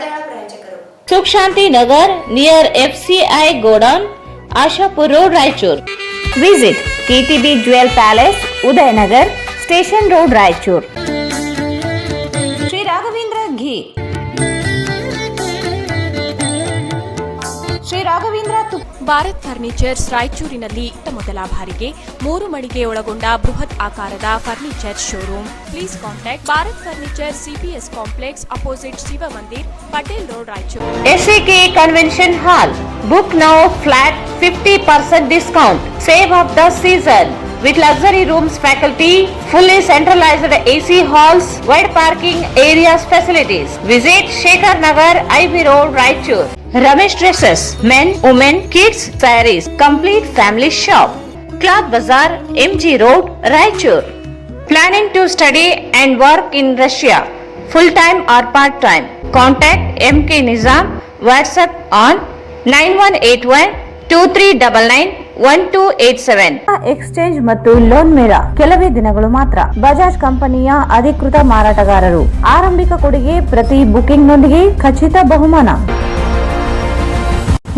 ವಾರ್ತೆಗಳ ಪ್ರಾಯೋಜಕರು Sukh Shanti Nagar near FCI godown, Ashapur road, Raichur. Visit KTB Jewel Palace, Udaynagar, station road, Raichur. Shri Raghavendra ghee, Shri Raghavendra Bharat furnitures ರಾಯಚೂರಿನಲ್ಲಿ ಮೊದಲ ಬಾರಿಗೆ 3 ಮಳಿಗೆ ಒಳಗೊಂಡ ಬೃಹತ್ ಆಕಾರದ furniture showroom. Please contact Bharat furniture, CPS complex, opposite Shiva Mandir, Patel road, Raichur. SAK convention hall. Book now flat 50% discount. Save of the season. With luxury rooms, faculty, fully centralized AC halls, wide parking areas, facilities. Visit Shekhar Nagar, IB Road, Raichur. Ramesh Dresses, men, women, kids, sarees, complete family shop. Cloth Bazaar, MG Road, Raichur. Planning to study and work in Russia, full time or part time? Contact MK Nizam. WhatsApp on 918123991287. Exchange ಮತ್ತು loan ಮೇಳ ಕೆಲವೇ ದಿನಗಳು ಮಾತ್ರ. ಬಜಾಜ್ ಕಂಪನಿಯ ಅಧಿಕೃತ ಮಾರಾಟಗಾರರು. ಆರಂಭಿಕ ಕೊಡುಗೆ ಪ್ರತಿ ಬುಕಿಂಗ್ ನೊಂದಿಗೆ ಖಚಿತ ಬಹುಮಾನ.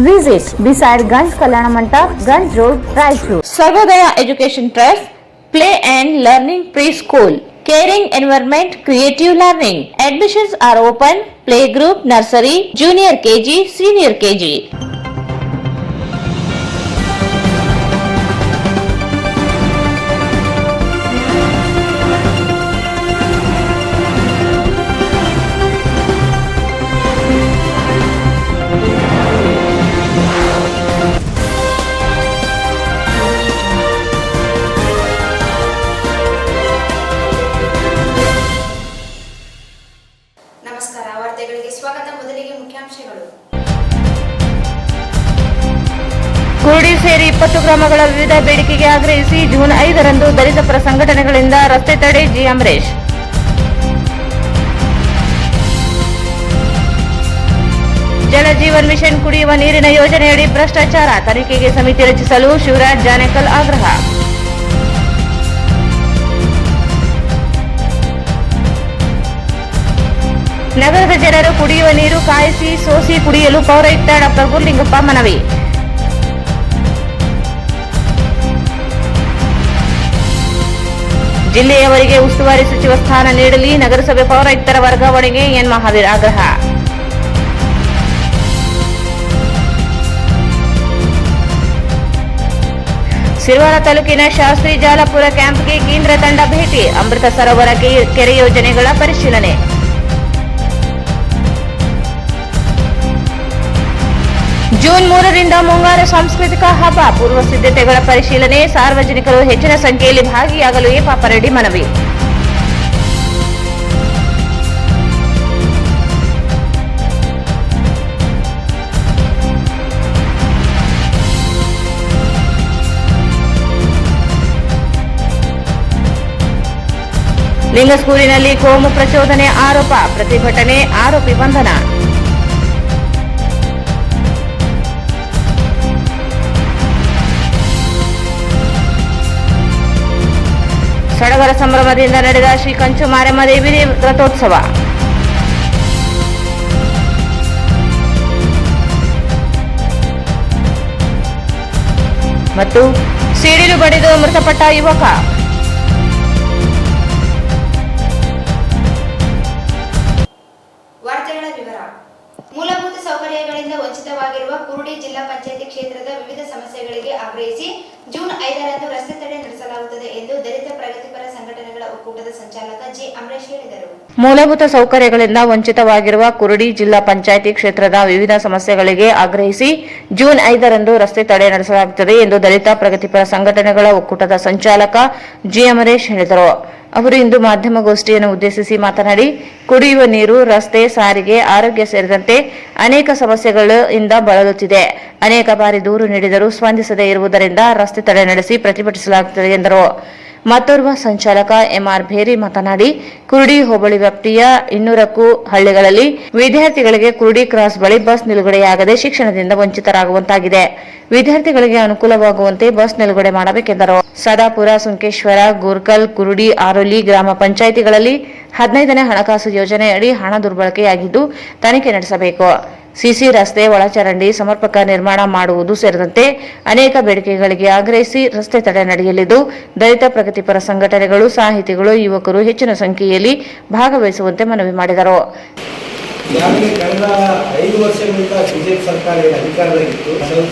Visit beside Ganj Kalyana Mandap, Ganj Road, Raichur. Sarvodaya Education Trust, Play and Learning Preschool. Caring environment, creative learning. Admissions are open. Playgroup, nursery, junior KG, senior KG. ನಮಸ್ಕಾರ, ವಾರ್ತೆಗಳಿಗೆ ಸ್ವಾಗತ. ಮೊದಲಿಗೆ ಮುಖ್ಯಾಂಶಗಳು. ಕುರುಡಿ ಸೇರಿ 20 ಗ್ರಾಮಗಳ ವಿವಿಧ ಬೇಡಿಕೆಗೆ ಆಗ್ರಹಿಸಿ ಜೂನ್ 5ರಂದು ದಲಿತ ಪರ ಸಂಘಟನೆಗಳಿಂದ ರಸ್ತೆ ತಡೆ. ಜಿ. ಅಮರೇಶ್. ಜಲ ಜೀವನ್ ಮಿಷನ್ ಕುಡಿಯುವ ನೀರಿನ ಯೋಜನೆಯಡಿ ಭ್ರಷ್ಟಾಚಾರ ತನಿಖೆಗೆ ಸಮಿತಿ ರಚಿಸಲು ಶಿವರಾಜ್ ಜಾನೇಕಲ್ ಆಗ್ರಹ. ನಗರದ ಜನರು ಕುಡಿಯುವ ನೀರು ಕಾಯಿಸಿ ಸೋಸಿ ಕುಡಿಯಲು ಪೌರಾಯುಕ್ತ ಡಾ. ಗುರುಲಿಂಗಪ್ಪ ಮನವಿ. ಜಿಲ್ಲೆಯವರಿಗೆ ಉಸ್ತುವಾರಿ ಸಚಿವ ಸ್ಥಾನ ನೀಡಲಿ, ನಗರಸಭೆ ಪೌರಾಯುಕ್ತರ ವರ್ಗಾವಣೆಗೆ ಎನ್. ಮಹಾವೀರ್ ಆಗ್ರಹ. ಸಿರುವಾರ ತಾಲೂಕಿನ ಶಾಸ್ತ್ರಿ ಜಾಲಪುರ ಕ್ಯಾಂಪ್ಗೆ ಕೇಂದ್ರ ತಂಡ ಭೇಟಿ. ಅಮೃತ ಸರೋವರ ಕೆರೆ ಯೋಜನೆಗಳ ಪರಿಶೀಲನೆ. ಜೂನ್ 3ರಿಂದ ಮುಂಗಾರು ಸಾಂಸ್ಕೃತಿಕ ಹಬ್ಬ ಪೂರ್ವ ಸಿದ್ಧತೆಗಳ ಪರಿಶೀಲನೆ. ಸಾರ್ವಜನಿಕರು ಹೆಚ್ಚಿನ ಸಂಖ್ಯೆಯಲ್ಲಿ ಭಾಗಿಯಾಗಲು ಎ. ಪಾಪರೆಡ್ಡಿ ಮನವಿ. ಲಿಂಗಸ್ಕೂರಿನಲ್ಲಿ ಕೋಮು ಪ್ರಚೋದನೆ ಆರೋಪ, ಪ್ರತಿಭಟನೆ, ಆರೋಪಿ ಬಂಧನ. ಸಡಗರ ಸಂಭ್ರಮದಿಂದ ನಡೆದ ಶ್ರೀ ಕಂಚು ಮಾರಮ್ಮ ದೇವಿ ರಥೋತ್ಸವ. ಮತ್ತು ಸಿಡಿಲು ಬಡಿದು ಮೃತಪಟ್ಟ ಯುವಕ. ವಾರ್ತೆಗಳ ವಿವರ. ಮೂಲಭೂತ ಸೌಕರ್ಯಗಳಿಂದ ವಂಚಿತವಾಗಿರುವ ಕುರುಡಿ ಜಿಲ್ಲಾ ಪಂಚಾಯಿತಿ ಕ್ಷೇತ್ರದ ವಿವಿಧ ಸಮಸ್ಯೆಗಳಿಗೆ ಆಗ್ರಹಿಸಿ ಜೂನ್ 5ರಂದು ರಸ್ತೆ ತಡೆ ನಡೆಸಲಾಗುತ್ತದೆ ಎಂದು ದಲಿತ ಪ್ರಗತಿಪರ ಸಂಘಟನೆಗಳ ಒಕ್ಕೂಟದ ಸಂಚಾಲಕ ಜಿ. ಅಮರೇಶ್ ಹೇಳಿದರು. ಮೂಲಭೂತ ಸೌಕರ್ಯಗಳಿಂದ ವಂಚಿತವಾಗಿರುವ ಕುರುಡಿ ಜಿಲ್ಲಾ ಪಂಚಾಯಿತಿ ಕ್ಷೇತ್ರದ ವಿವಿಧ ಸಮಸ್ಯೆಗಳಿಗೆ ಆಗ್ರಹಿಸಿ ಜೂನ್ 5ರಂದು ರಸ್ತೆ ತಡೆ ನಡೆಸಲಾಗುತ್ತದೆ ಎಂದು ದಲಿತ ಪ್ರಗತಿಪರ ಸಂಘಟನೆಗಳ ಒಕ್ಕೂಟದ ಸಂಚಾಲಕ ಜಿ. ಅಮರೇಶ್ ಹೇಳಿದರು. ಅವರು ಇಂದು ಮಾಧ್ಯಮಗೋಷ್ಠಿಯನ್ನು ಉದ್ದೇಶಿಸಿ ಮಾತನಾಡಿ, ಕುಡಿಯುವ ನೀರು, ರಸ್ತೆ, ಸಾರಿಗೆ, ಆರೋಗ್ಯ ಸೇರಿದಂತೆ ಅನೇಕ ಸಮಸ್ಯೆಗಳಿಂದ ಬಳಲುತ್ತಿದೆ. ಅನೇಕ ಬಾರಿ ದೂರು ನೀಡಿದರೂ ಸ್ಪಂದಿಸದೇ ಇರುವುದರಿಂದ ರಸ್ತೆ ತಡೆ ನಡೆಸಿ ಪ್ರತಿಭಟಿಸಲಾಗುತ್ತದೆ ಎಂದರು. ಮತ್ತೋರ್ವ ಸಂಚಾಲಕ ಎಂಆರ್ ಭೇರಿ ಮಾತನಾಡಿ, ಕುರುಡಿ ಹೋಬಳಿ ವ್ಯಾಪ್ತಿಯ 200ಕ್ಕೂ ಹಳ್ಳಿಗಳಲ್ಲಿ ವಿದ್ಯಾರ್ಥಿಗಳಿಗೆ ಕುರುಡಿ ಕ್ರಾಸ್ ಬಳಿ ಬಸ್ ನಿಲುಗಡೆಯಾಗದೆ ಶಿಕ್ಷಣದಿಂದ ವಂಚಿತರಾಗುವಂತಾಗಿದೆ. ವಿದ್ಯಾರ್ಥಿಗಳಿಗೆ ಅನುಕೂಲವಾಗುವಂತೆ ಬಸ್ ನಿಲುಗಡೆ ಮಾಡಬೇಕೆಂದರು. ಸದಾಪುರ, ಸುಂಕೇಶ್ವರ, ಗೂರ್ಕಲ್, ಕುರುಡಿ, ಆರೋಲಿ ಗ್ರಾಮ ಪಂಚಾಯಿತಿಗಳಲ್ಲಿ 15ನೇ ಹಣಕಾಸು ಯೋಜನೆಯಡಿ ಹಣ ದುರ್ಬಳಕೆಯಾಗಿದ್ದು ತನಿಖೆ ನಡೆಸಬೇಕು. ಸಿಸಿ ರಸ್ತೆ ಒಳಚರಂಡಿ ಸಮರ್ಪಕ ನಿರ್ಮಾಣ ಮಾಡುವುದು ಸೇರಿದಂತೆ ಅನೇಕ ಬೇಡಿಕೆಗಳಿಗೆ ಆಗ್ರಹಿಸಿ ರಸ್ತೆ ತಡೆ ನಡೆಯಲಿದ್ದು, ದಲಿತ ಪ್ರಗತಿಪರ ಸಂಘಟನೆಗಳು, ಸಾಹಿತಿಗಳು, ಯುವಕರು ಹೆಚ್ಚಿನ ಸಂಖ್ಯೆಯಲ್ಲಿ ಭಾಗವಹಿಸುವಂತೆ ಮನವಿ ಮಾಡಿದರು. ಈಗಾಗಲೇ ಕಳೆದ 5 ವರ್ಷಗಳಿಂದ ಬಿಜೆಪಿ ಸರ್ಕಾರ ಅಧಿಕಾರದಲ್ಲಿತ್ತು.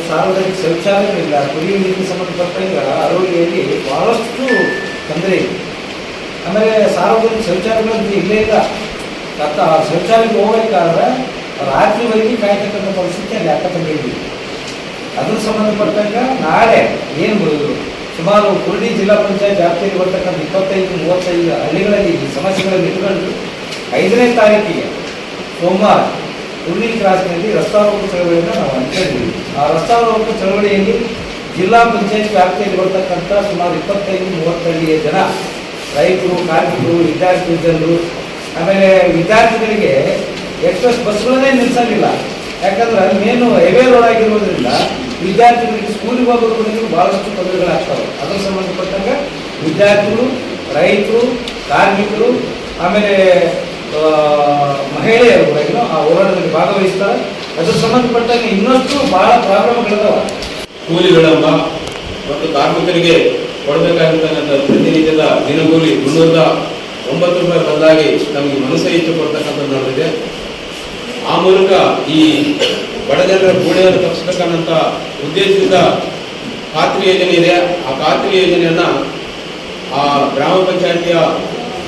ಸಾರ್ವಜನಿಕ ಶೌಚಾಲಯಗಳಿಲ್ಲ. ಕುಡಿಯುವ ನೀರಿಗೆ ಸಂಬಂಧಪಟ್ಟಂಗ ಅರೋಲಿಯಲ್ಲಿ ಬಹಳಷ್ಟು ತೊಂದರೆ ಇದೆ. ಆಮೇಲೆ ಸಾರ್ವಜನಿಕ ಶೌಚಾಲಯಗಳು ಇಲ್ಲೇ ಇಲ್ಲ. ಶೌಚಾಲಯಕ್ಕೆ ಹೋಗಬೇಕಾದ್ರೆ ರಾತ್ರಿವರೆಗೆ ಕಾಯ್ತಕ್ಕಂಥ ಪರಿಸ್ಥಿತಿ ಅಲ್ಲಿ ಅಕ್ಕಪಕ್ಕದಲ್ಲಿ. ಅದ್ರ ಸಂಬಂಧಪಟ್ಟಂಗ ನಾಳೆ ಏನು ಸುಮಾರು ಕುರುಡಿ ಜಿಲ್ಲಾ ಪಂಚಾಯತ್ ವ್ಯಾಪ್ತಿಯಲ್ಲಿ ಬರ್ತಕ್ಕಂಥ 25-35 ಹಳ್ಳಿಗಳಲ್ಲಿ ಈ ಸಮಸ್ಯೆಗಳನ್ನು ಇಟ್ಕೊಂಡು 5ನೇ ತಾರೀಕಿಗೆ ಸೋಮವಾರ ಕುರುಡಿ ಕ್ರಾಸ್ನಲ್ಲಿ ರಸ್ತಾರೋಕ ಚಳವಳಿಯನ್ನು ನಾವು ಹಮ್ಮಿಕೊಂಡಿದ್ದೀವಿ. ಆ ರಸ್ತಾರೋಕ ಚಳವಳಿಯಲ್ಲಿ ಜಿಲ್ಲಾ ಪಂಚಾಯತ್ ವ್ಯಾಪ್ತಿಯಲ್ಲಿ ಬರ್ತಕ್ಕಂಥ ಸುಮಾರು 25-30 ಹಳ್ಳಿಯ ಜನ, ರೈತರು, ಕಾರ್ಮಿಕರು, ವಿದ್ಯಾರ್ಥಿ ಜನರು, ಆಮೇಲೆ ವಿದ್ಯಾರ್ಥಿಗಳಿಗೆ ಎಕ್ಸ್ಪ್ರೆಸ್ ಬಸ್ಗಳನ್ನೇ ನಿಲ್ಲಿಸಲಿಲ್ಲ. ಯಾಕಂದ್ರೆ ಅಲ್ಲಿ ಮೇನು ಹೆವೆ ರೋಡ್ ಆಗಿರೋದ್ರಿಂದ ವಿದ್ಯಾರ್ಥಿಗಳಿಗೆ ಸ್ಕೂಲಿಗೆ ಹೋಗೋದ್ರಿಂದ ಭಾಳಷ್ಟು ತೊಂದರೆಗಳಾಗ್ತವೆ. ಅದಕ್ಕೆ ಸಂಬಂಧಪಟ್ಟಂಗೆ ವಿದ್ಯಾರ್ಥಿಗಳು, ರೈತರು, ಕಾರ್ಮಿಕರು, ಆಮೇಲೆ ಮಹಿಳೆಯರು ಕೂಡ ಆ ಹೋರಾಟದಲ್ಲಿ ಭಾಗವಹಿಸ್ತಾರೆ. ಅದ್ರ ಸಂಬಂಧಪಟ್ಟಂಗೆ ಇನ್ನಷ್ಟು ಬಹಳ ಪ್ರಾಬ್ಲಮ್ಗಳಿದಾವೆ. ಕೂಲಿಗಳಂಬ ಮತ್ತು ಕಾರ್ಮಿಕರಿಗೆ ಕೊಡಬೇಕಾಗಿರ್ತಕ್ಕಂಥ ಪ್ರತಿನಿತ್ಯದ ದಿನಗೂಲಿ 309 ರೂಪಾಯಿ ಬದಲಾಗಿ ನಮಗೆ ಮನಸ್ಸು ಹೆಚ್ಚು ಕೊಡ್ತಕ್ಕಂಥದ್ದು ನಡೆದಿದೆ. ಆ ಮೂಲಕ ಈ ಬಡಜನರ ಗೋಡೆಯನ್ನು ತಪ್ಪಿಸತಕ್ಕಂಥ ಉದ್ದೇಶದಿಂದ ಖಾತ್ರಿ ಯೋಜನೆ ಇದೆ. ಆ ಖಾತ್ರಿ ಯೋಜನೆಯನ್ನು ಆ ಗ್ರಾಮ ಪಂಚಾಯಿತಿಯ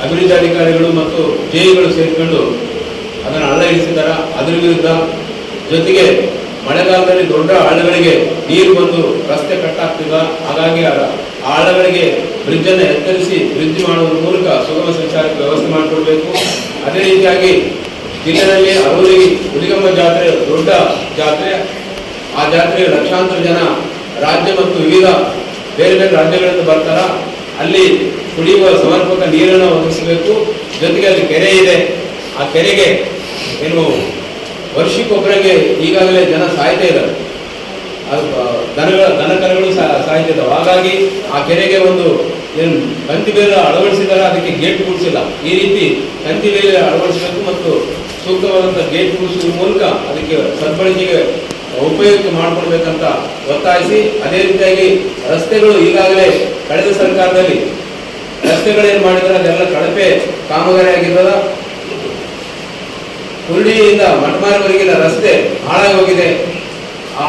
ಅಭಿವೃದ್ಧಿ ಅಧಿಕಾರಿಗಳು ಮತ್ತು ಜೆಇಗಳು ಸೇರಿಕೊಂಡು ಅದನ್ನು ಹಳ್ಳ ಇಳಿಸಿದ್ದಾರೆ. ಅದರ ವಿರುದ್ಧ ಜೊತೆಗೆ ಮಳೆಗಾಲದಲ್ಲಿ ದೊಡ್ಡ ಹಳ್ಳಗಳಿಗೆ ನೀರು ಬಂದು ರಸ್ತೆ ಕಟ್ಟಾಗ್ತಿಲ್ಲ. ಹಾಗಾಗಿ ಆ ಹಳ್ಳಗಳಿಗೆ ಬ್ರಿಡ್ಜನ್ನು ಎತ್ತರಿಸಿ ಬ್ರಿಡ್ಜ್ ಮಾಡುವುದರ ಮೂಲಕ ಸುಗಮ ಸಂಚಾರಕ್ಕೆ ವ್ಯವಸ್ಥೆ ಮಾಡಿಕೊಡ್ಬೇಕು. ಅದೇ ರೀತಿಯಾಗಿ ಜಿಲ್ಲೆಯಲ್ಲಿ ಅರೋಲಿ ಹುಲಿಗಮ್ಮ ಜಾತ್ರೆ ದೊಡ್ಡ ಜಾತ್ರೆ. ಆ ಜಾತ್ರೆಗೆ ಲಕ್ಷಾಂತರ ಜನ ರಾಜ್ಯ ಮತ್ತು ವಿವಿಧ ಬೇರೆ ಬೇರೆ ರಾಜ್ಯಗಳಿಂದ ಬರ್ತಾರ. ಅಲ್ಲಿ ಕುಡಿಯುವ ಸಮರ್ಪಕ ನೀರನ್ನು ಒದಗಿಸಬೇಕು. ಜೊತೆಗೆ ಅಲ್ಲಿ ಕೆರೆ ಇದೆ. ಆ ಕೆರೆಗೆ ಏನು ವರ್ಷಕ್ಕೊಬ್ಬರಿಗೆ ಈಗಾಗಲೇ ಜನ ಸಾಯ್ತಾ ಇದ್ದಾರೆ. ಅದು ದನಕರುಗಳು ಸಾಯ್ತಾ ಇದ್ದಾವೆ. ಹಾಗಾಗಿ ಆ ಕೆರೆಗೆ ಒಂದು ಏನು ತಂತಿ ಬೇರೆ ಅಳವಡಿಸಿದ್ದಾರೆ, ಅದಕ್ಕೆ ಗೇಟ್ ಕೂಡಿಸಿಲ್ಲ. ಈ ರೀತಿ ತಂತಿ ಬೇರೆ ಅಳವಡಿಸಬೇಕು ಮತ್ತು ಸೂಕ್ತವಾದಂಥ ಗೇಟ್ ಕೂಡಿಸುವ ಮೂಲಕ ಅದಕ್ಕೆ ಸದ್ಬಳಕೆಗೆ ಉಪಯೋಗ ಮಾಡಿಕೊಡ್ಬೇಕಂತ ಒತ್ತಾಯಿಸಿ, ಅದೇ ರೀತಿಯಾಗಿ ರಸ್ತೆಗಳು ಈಗಾಗಲೇ ಕಳೆದ ಸರ್ಕಾರದಲ್ಲಿ ರಸ್ತೆಗಳೇನು ಮಾಡಿದರೆ ಅದೆಲ್ಲ ಕಳಪೆ ಕಾಮಗಾರಿ ಆಗಿರೋದ. ಕುರುಡಿಯಿಂದ ಮಠಮಾರವರೆಗಿನ ರಸ್ತೆ ಹಾಳಾಗಿ ಹೋಗಿದೆ. ಆ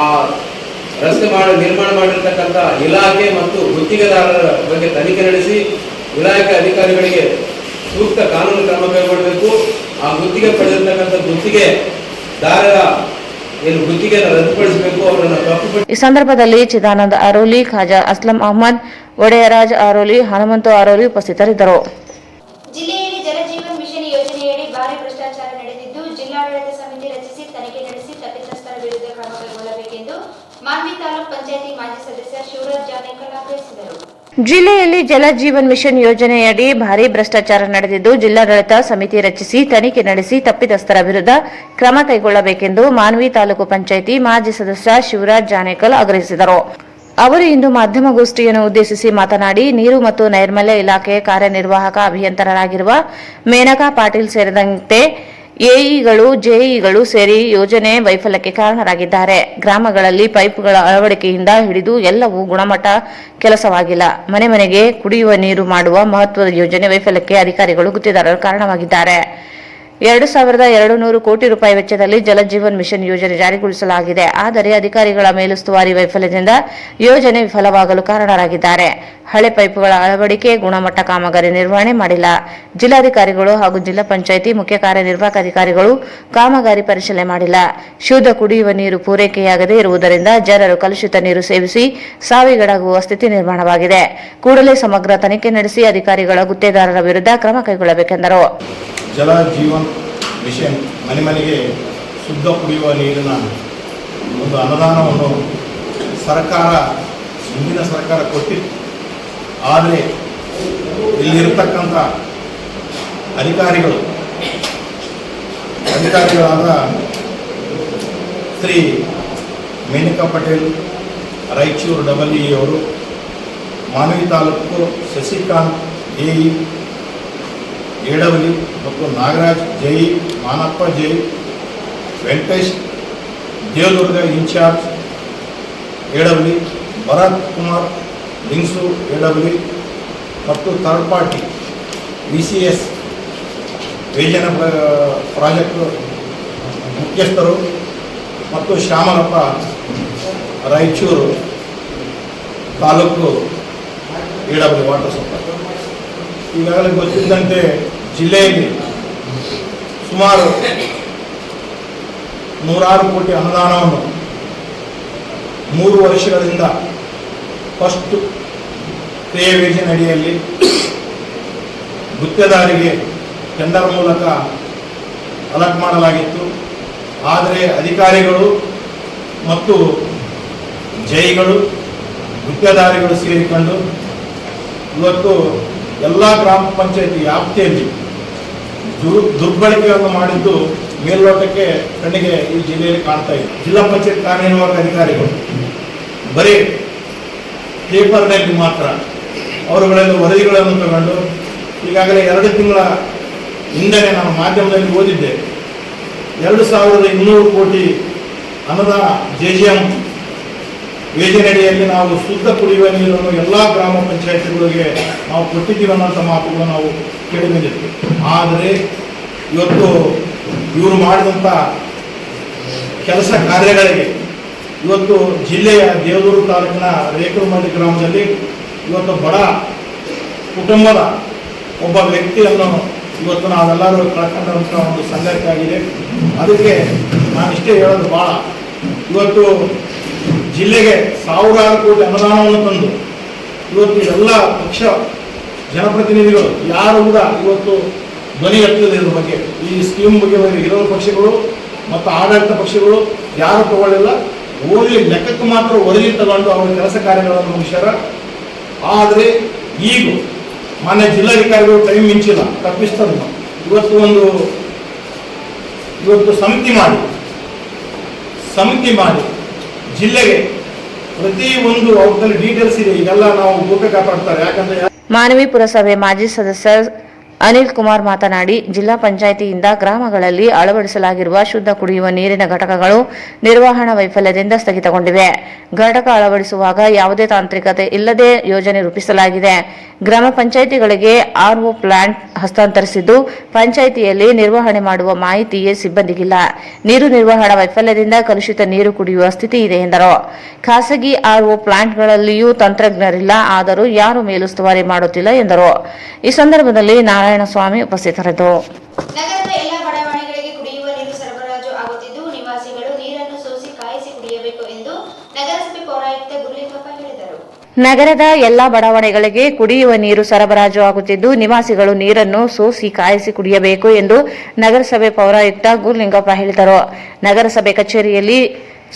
ರಸ್ತೆ ನಿರ್ಮಾಣ ಮಾಡಿರ್ತಕ್ಕಂಥ ಇಲಾಖೆ ಮತ್ತು ಗುತ್ತಿಗೆದಾರರ ಬಗ್ಗೆ ತನಿಖೆ ನಡೆಸಿ ಇಲಾಖೆ ಅಧಿಕಾರಿಗಳಿಗೆ ಸೂಕ್ತ ಕಾನೂನು ಕ್ರಮ ಕೈಗೊಳ್ಳಬೇಕು. ಆ ಗುತ್ತಿಗೆ ಪಡೆದಿರ್ತಕ್ಕಂಥ ಗುತ್ತಿಗೆದಾರರ ಗುತ್ತಿಗೆಯನ್ನು ರದ್ದುಪಡಿಸಬೇಕು. ಅವರನ್ನು ತಪ್ಪು. ಈ ಸಂದರ್ಭದಲ್ಲಿ ಚಿದಾನಂದ ಆರೋಲಿ, ಖಾಜಾ ಅಸ್ಲಂ ಅಹಮದ್, ಒಡೆಯರಾಜ್ ಆರೋಲಿ, ಹನುಮಂತು ಆರೋಲಿ ಉಪಸ್ಥಿತರಿದ್ದರು. ಜಿಲ್ಲೆಯಲ್ಲಿ ಜಲಜೀವನ್ ಮಿಷನ್ ಯೋಜನೆಯಡಿ ಭಾರಿ ಭ್ರಷ್ಟಾಚಾರ ನಡೆದಿದ್ದು, ಜಿಲ್ಲಾಡಳಿತ ಸಮಿತಿ ರಚಿಸಿ ತನಿಖೆ ನಡೆಸಿ ತಪ್ಪಿತಸ್ಥರ ವಿರುದ್ಧ ಕ್ರಮ ಕೈಗೊಳ್ಳಬೇಕೆಂದು ಮಾನ್ವಿ ತಾಲೂಕ್ ಪಂಚಾಯಿತಿ ಮಾಜಿ ಸದಸ್ಯ ಶಿವರಾಜ್ ಜಾನೇಕಲ್ ಆಗ್ರಹಿಸಿದರು. ಜಿಲ್ಲೆಯಲ್ಲಿ ಜಲಜೀವನ್ ಮಿಷನ್ ಯೋಜನೆಯಡಿ ಭಾರೀ ಭ್ರಷ್ಟಾಚಾರ ನಡೆದಿದ್ದು, ಜಿಲ್ಲಾಡಳಿತ ಸಮಿತಿ ರಚಿಸಿ ತನಿಖೆ ನಡೆಸಿ ತಪ್ಪಿತಸ್ಥರ ವಿರುದ್ಧ ಕ್ರಮ ಕೈಗೊಳ್ಳಬೇಕೆಂದು ಮಾನ್ವಿ ತಾಲೂಕು ಪಂಚಾಯಿತಿ ಮಾಜಿ ಸದಸ್ಯ ಶಿವರಾಜ್ ಜಾನೇಕಲ್ ಆಗ್ರಹಿಸಿದರು. ಅವರು ಇಂದು ಮಾಧ್ಯಮಗೋಷ್ಠಿಯನ್ನು ಉದ್ದೇಶಿಸಿ ಮಾತನಾಡಿ, ನೀರು ಮತ್ತು ನೈರ್ಮಲ್ಯ ಇಲಾಖೆ ಕಾರ್ಯನಿರ್ವಾಹಕ ಅಭಿಯಂತರರಾಗಿರುವ ಮೇನಕಾ ಪಾಟೀಲ್ ಸೇರಿದಂತೆ ಎಇಗಳು, ಜೆಇಗಳು ಸೇರಿ ಯೋಜನೆ ವೈಫಲ್ಯಕ್ಕೆ ಕಾರಣರಾಗಿದ್ದಾರೆ. ಗ್ರಾಮಗಳಲ್ಲಿ ಪೈಪ್ಗಳ ಅಳವಡಿಕೆಯಿಂದ ಹಿಡಿದು ಎಲ್ಲವೂ ಗುಣಮಟ್ಟ ಕೆಲಸವಾಗಿಲ್ಲ. ಮನೆ ಮನೆಗೆ ಕುಡಿಯುವ ನೀರು ಮಾಡುವ ಮಹತ್ವದ ಯೋಜನೆ ವೈಫಲ್ಯಕ್ಕೆ ಅಧಿಕಾರಿಗಳು, ಗುತ್ತಿಗೆದಾರರು ಕಾರಣವಾಗಿದ್ದಾರೆ. 2200 ಕೋಟಿ ರೂಪಾಯಿ ವೆಚ್ಚದಲ್ಲಿ ಜಲಜೀವನ್ ಮಿಷನ್ ಯೋಜನೆ ಜಾರಿಗೊಳಿಸಲಾಗಿದೆ. ಆದರೆ ಅಧಿಕಾರಿಗಳ ಮೇಲುಸ್ತುವಾರಿ ವೈಫಲ್ಯದಿಂದ ಯೋಜನೆ ವಿಫಲವಾಗಲು ಕಾರಣರಾಗಿದ್ದಾರೆ. ಹಳೆ ಪೈಪುಗಳ ಅಳವಡಿಕೆ, ಗುಣಮಟ್ಟ ಕಾಮಗಾರಿ ನಿರ್ವಹಣೆ ಮಾಡಿಲ್ಲ. ಜಿಲ್ಲಾಧಿಕಾರಿಗಳು ಹಾಗೂ ಜಿಲ್ಲಾ ಪಂಚಾಯಿತಿ ಮುಖ್ಯ ಕಾರ್ಯನಿರ್ವಾಹಕ ಅಧಿಕಾರಿಗಳು ಕಾಮಗಾರಿ ಪರಿಶೀಲನೆ ಮಾಡಿಲ್ಲ. ಶುದ್ಧ ಕುಡಿಯುವ ನೀರು ಪೂರೈಕೆಯಾಗದೇ ಇರುವುದರಿಂದ ಜನರು ಕಲುಷಿತ ನೀರು ಸೇವಿಸಿ ಸಾವಿಗೀಡಾಗುವ ಸ್ಥಿತಿ ನಿರ್ಮಾಣವಾಗಿದೆ. ಕೂಡಲೇ ಸಮಗ್ರ ತನಿಖೆ ನಡೆಸಿ ಅಧಿಕಾರಿಗಳ, ಗುತ್ತೇದಾರರ ವಿರುದ್ಧ ಕ್ರಮ ಕೈಗೊಳ್ಳಬೇಕೆಂದರು. ಜಲ ಜೀವನ್ ಮಿಷನ್ ಮನೆ ಮನೆಗೆ ಶುದ್ಧ ಕುಡಿಯುವ ನೀರಿನ ಒಂದು ಅನುದಾನವನ್ನು ಹಿಂದಿನ ಸರ್ಕಾರ ಕೊಟ್ಟಿತ್ತು. ಆದರೆ ಇಲ್ಲಿರ್ತಕ್ಕಂಥ ಅಧಿಕಾರಿಗಳಾದ ಶ್ರೀ ಮೇನಕಾ ಪಟೇಲ್ ರಾಯಚೂರು ಡಬಲ್ ಅವರು, ಮಾನವಿ ತಾಲೂಕು ಶಶಿಕಾಂತ್ ಎಇ ಎಡವಲಿ ಮತ್ತು ನಾಗರಾಜ್ ಜೈ, ಮಾನಪ್ಪ ಜೈ, ವೆಂಕಟೇಶ್ ದೇವದುರ್ಗ ಇನ್ಚಾರ್ಜ್ ಎಡವಲಿ, ಭರತ್ ಕುಮಾರ್ ಲಿಂಗ್ಸು ಎಡವಲಿ ಮತ್ತು ಥರ್ಡ್ ಪಾರ್ಟಿ VCS ಯೋಜನಾ ಪ್ರಾಜೆಕ್ಟ್ ಮುಖ್ಯಸ್ಥರು ಮತ್ತು ಶ್ಯಾಮಲಪ್ಪ ರಾಯಚೂರು ತಾಲೂಕು ಎಡವಲಿ ವಾಟರ್ ಸಪ್ಲೈ. ಈಗಾಗಲೇ ಗೊತ್ತಿದ್ದಂತೆ ಜಿಲ್ಲೆಯಲ್ಲಿ ಸುಮಾರು 106 ಕೋಟಿ ಅನುದಾನವನ್ನು 3 ವರ್ಷಗಳಿಂದ ಫಸ್ಟ್ ಕ್ರಿಯಾ ಯೋಜನೆ ಅಡಿಯಲ್ಲಿ ಗುತ್ತಿಗೆದಾರರಿಗೆ ಟೆಂಡರ್ ಮೂಲಕ ಅಲಾಟ್ ಮಾಡಲಾಗಿತ್ತು. ಆದರೆ ಅಧಿಕಾರಿಗಳು ಮತ್ತು ಜೈಗಳು ಗುತ್ತಿಗೆದಾರಿಗಳು ಸೇರಿಕೊಂಡು ಇವತ್ತು ಎಲ್ಲ ಗ್ರಾಮ ಪಂಚಾಯತಿ ವ್ಯಾಪ್ತಿಯಲ್ಲಿ ದುರ್ಬಳಕೆಯನ್ನು ಮಾಡಿದ್ದು ಮೇಲ್ನೋಟಕ್ಕೆ ಕಣ್ಣಿಗೆ ಈ ಜಿಲ್ಲೆಯಲ್ಲಿ ಕಾಣ್ತಾ ಇದೆ. ಜಿಲ್ಲಾ ಪಂಚಾಯತ್ ಕಾರ್ಯನಿರ್ವಾಹಕ ಅಧಿಕಾರಿಗಳು ಬರೀ ಪೇಪರ್ನಲ್ಲಿ ಮಾತ್ರ ಅವರುಗಳಲ್ಲಿ ವರದಿಗಳನ್ನು ತಗೊಂಡು, ಈಗಾಗಲೇ 2 ತಿಂಗಳ ಹಿಂದೆ ನಾನು ಮಾಧ್ಯಮದಲ್ಲಿ ಓದಿದ್ದೆ, 2200 ಕೋಟಿ ಅನುದಾನ JJM ಯೋಜನೆಯಡಿಯಲ್ಲಿ ನಾವು ಶುದ್ಧ ಕುಡಿಯುವ ನೀರನ್ನು ಎಲ್ಲ ಗ್ರಾಮ ಪಂಚಾಯತಿಗಳಿಗೆ ನಾವು ಕೊಟ್ಟಿದ್ದೀವಿ ಅನ್ನೋಂಥ ಮಾತುಗಳು ನಾವು ಕೇಳಿ ಬಂದಿದ್ವಿ. ಆದರೆ ಇವತ್ತು ಇವರು ಮಾಡಿದಂಥ ಕೆಲಸ ಕಾರ್ಯಗಳಿಗೆ ಇವತ್ತು ಜಿಲ್ಲೆಯ ದೇವದುರ್ಗ ತಾಲೂಕಿನ ರೇಕಲಮಂಡಿ ಗ್ರಾಮದಲ್ಲಿ ಇವತ್ತು ಬಡ ಕುಟುಂಬದ ಒಬ್ಬ ವ್ಯಕ್ತಿಯನ್ನು ಇವತ್ತು ನಾವೆಲ್ಲರೂ ಕಳ್ಕೊಂಡಂಥ ಒಂದು ಸಂಗತಿ ಆಗಿದೆ. ಅದಕ್ಕೆ ನಾನು ಇಷ್ಟೇ ಹೇಳೋದು, ಭಾಳ ಇವತ್ತು ಜಿಲ್ಲೆಗೆ 1000 ಕೋಟಿ ಅನುದಾನವನ್ನು ತಂದು ಇವತ್ತು ಎಲ್ಲ ಪಕ್ಷ ಜನಪ್ರತಿನಿಧಿಗಳು ಯಾರು ಕೂಡ ಇವತ್ತು ಧ್ವನಿ ಎತ್ತಲಿದೆ ಇದ್ರ ಬಗ್ಗೆ. ಈ ಸ್ಕೀಮ್ ಬಗ್ಗೆ ವಿರೋಧ ಪಕ್ಷಗಳು ಮತ್ತು ಆಡಳಿತ ಪಕ್ಷಗಳು ಯಾರು ತಗೊಳ್ಳಿಲ್ಲ. ಓನ್ಲಿ ಲೆಕ್ಕಕ್ಕೆ ಮಾತ್ರ ವರದಿ ತಗೊಂಡು ಅವರ ಕೆಲಸ ಕಾರ್ಯಗಳನ್ನು ಮುಗಿಸ್ಯಾರ. ಆದರೆ ಈಗ ಮಾನ್ಯ ಜಿಲ್ಲಾಧಿಕಾರಿಗಳು ಟೈಮ್ ಮಿಂಚಿಲ್ಲ, ತಪ್ಪಿಸ್ತಾರೆ. ಇವತ್ತು ಸಮಿತಿ ಮಾಡಿ ಜಿಲ್ಲೆಗೆ ಪ್ರತಿಯೊಂದು ಅವ್ರಲ್ಲಿ ಡೀಟೇಲ್ಸ್ ಇದೆ. ಈಗೆಲ್ಲ ನಾವು ಗೋಪ್ಯ ಕಾಪಾಡ್ತಾರೆ. ಯಾಕಂದ್ರೆ ಮಾನವಿ ಪುರಸಭೆ ಮಾಜಿ ಸದಸ್ಯ ಅನಿಲ್ ಕುಮಾರ್ ಮಾತನಾಡಿ, ಜಿಲ್ಲಾ ಪಂಚಾಯಿತಿಯಿಂದ ಗ್ರಾಮಗಳಲ್ಲಿ ಅಳವಡಿಸಲಾಗಿರುವ ಶುದ್ಧ ಕುಡಿಯುವ ನೀರಿನ ಘಟಕಗಳು ನಿರ್ವಹಣಾ ವೈಫಲ್ಯದಿಂದ ಸ್ಥಗಿತಗೊಂಡಿವೆ. ಘಟಕ ಅಳವಡಿಸುವಾಗ ಯಾವುದೇ ತಾಂತ್ರಿಕತೆ ಇಲ್ಲದೆ ಯೋಜನೆ ರೂಪಿಸಲಾಗಿದೆ. ಗ್ರಾಮ ಪಂಚಾಯಿತಿಗಳಿಗೆ RO ಪ್ಲಾಂಟ್ ಹಸ್ತಾಂತರಿಸಿದ್ದು, ಪಂಚಾಯಿತಿಯಲ್ಲಿ ನಿರ್ವಹಣೆ ಮಾಡುವ ಮಾಹಿತಿಯೇ ಸಿಬ್ಬಂದಿಗಿಲ್ಲ. ನೀರು ನಿರ್ವಹಣಾ ವೈಫಲ್ಯದಿಂದ ಕಲುಷಿತ ನೀರು ಕುಡಿಯುವ ಸ್ಥಿತಿ ಇದೆ ಎಂದರು. ಖಾಸಗಿ RO ಪ್ಲಾಂಟ್ಗಳಲ್ಲಿಯೂ ತಂತ್ರಜ್ಞರಿಲ್ಲ, ಆದರೂ ಯಾರು ಮೇಲುಸ್ತುವಾರಿ ಮಾಡುತ್ತಿಲ್ಲ ಎಂದರು. ಈ ಸಂದರ್ಭದಲ್ಲಿ ನಾರಾಯಣಸ್ವಾಮಿ ಉಪಸ್ಥಿತರಿದ್ದರು. ನಗರದ ಎಲ್ಲ ಬಡಾವಣೆಗಳಿಗೆ ಕುಡಿಯುವ ನೀರು ಸರಬರಾಜು ಆಗುತ್ತಿದ್ದು, ನಿವಾಸಿಗಳು ನೀರನ್ನು ಸೋಸಿ ಕಾಯಿಸಿ ಕುಡಿಯಬೇಕು ಎಂದು ನಗರಸಭೆ ಪೌರಾಯುಕ್ತ ಗುರುಲಿಂಗಪ್ಪ ಹೇಳಿದರು. ನಗರದ ಎಲ್ಲಾ ಬಡಾವಣೆಗಳಿಗೆ ಕುಡಿಯುವ ನೀರು ಸರಬರಾಜು ಆಗುತ್ತಿದ್ದು, ನಿವಾಸಿಗಳು ನೀರನ್ನು ಸೋಸಿ ಕಾಯಿಸಿ ಕುಡಿಯಬೇಕು ಎಂದು ನಗರಸಭೆ ಪೌರಾಯುಕ್ತ ಗುರುಲಿಂಗಪ್ಪ ಹೇಳಿದರು. ನಗರಸಭೆ ಕಚೇರಿಯಲ್ಲಿ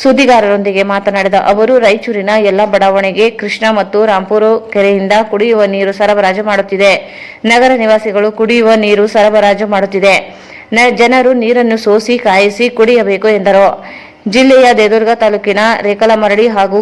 ಸುದ್ದಿಗಾರರೊಂದಿಗೆ ಮಾತನಾಡಿದ ಅವರು, ರಾಯಚೂರಿನ ಎಲ್ಲ ಬಡಾವಣೆಗೆ ಕೃಷ್ಣ ಮತ್ತು ರಾಂಪುರ ಕೆರೆಯಿಂದ ಕುಡಿಯುವ ನೀರು ಸರಬರಾಜು ಮಾಡುತ್ತಿದೆ. ನಗರ ನಿವಾಸಿಗಳು ಕುಡಿಯುವ ನೀರು ಸರಬರಾಜು ಮಾಡುತ್ತಿದೆ. ಜನರು ನೀರನ್ನು ಸೋಸಿ ಕಾಯಿಸಿ ಕುಡಿಯಬೇಕು ಎಂದರು. ಜಿಲ್ಲೆಯ ದೇವದುರ್ಗ ತಾಲೂಕಿನ ರೇಕಲಮರಡಿ ಹಾಗೂ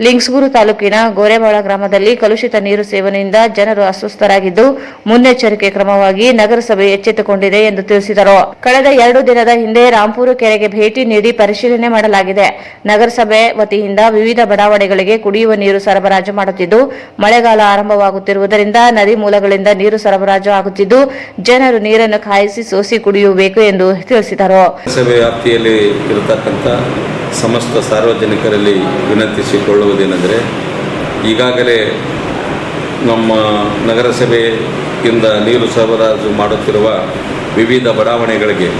ಲಿಂಗ್ಸೂರು ತಾಲೂಕಿನ ಗೋರೆಬಾಳ ಗ್ರಾಮದಲ್ಲಿ ಕಲುಷಿತ ನೀರು ಸೇವನೆಯಿಂದ ಜನರು ಅಸ್ವಸ್ಥರಾಗಿದ್ದು, ಮುನ್ನೆಚ್ಚರಿಕೆ ಕ್ರಮವಾಗಿ ನಗರಸಭೆ ಎಚ್ಚೆತ್ತುಕೊಂಡಿದೆ ಎಂದು ತಿಳಿಸಿದರು. ಕಳೆದ 2 ದಿನದ ಹಿಂದೆ ರಾಂಪುರ ಕೆರೆಗೆ ಭೇಟಿ ನೀಡಿ ಪರಿಶೀಲನೆ ಮಾಡಲಾಗಿದೆ. ನಗರಸಭೆ ವತಿಯಿಂದ ವಿವಿಧ ಬಡಾವಣೆಗಳಿಗೆ ಕುಡಿಯುವ ನೀರು ಸರಬರಾಜು ಮಾಡುತ್ತಿದ್ದು, ಮಳೆಗಾಲ ಆರಂಭವಾಗುತ್ತಿರುವುದರಿಂದ ನದಿ ಮೂಲಗಳಿಂದ ನೀರು ಸರಬರಾಜು ಆಗುತ್ತಿದ್ದು, ಜನರು ನೀರನ್ನು ಕಾಯಿಸಿ ಸೋಸಿ ಕುಡಿಯಬೇಕು ಎಂದು ತಿಳಿಸಿದರು. ನಗರಸಭೆ ವ್ಯಾಪ್ತಿಯಲ್ಲಿ ಇರತಕ್ಕಂಥ ಸಮಸ್ತ ಸಾರ್ವಜನಿಕರಲ್ಲಿ ವಿನಂತಿಸಿಕೊಳ್ಳುವುದೇನೆಂದರೆ, ಈಗಾಗಲೇ ನಮ್ಮ ನಗರಸಭೆಯಿಂದ ನೀರು ಸರಬರಾಜು ಮಾಡುತ್ತಿರುವ ವಿವಿಧ ಬಡಾವಣೆಗಳಿಗೆ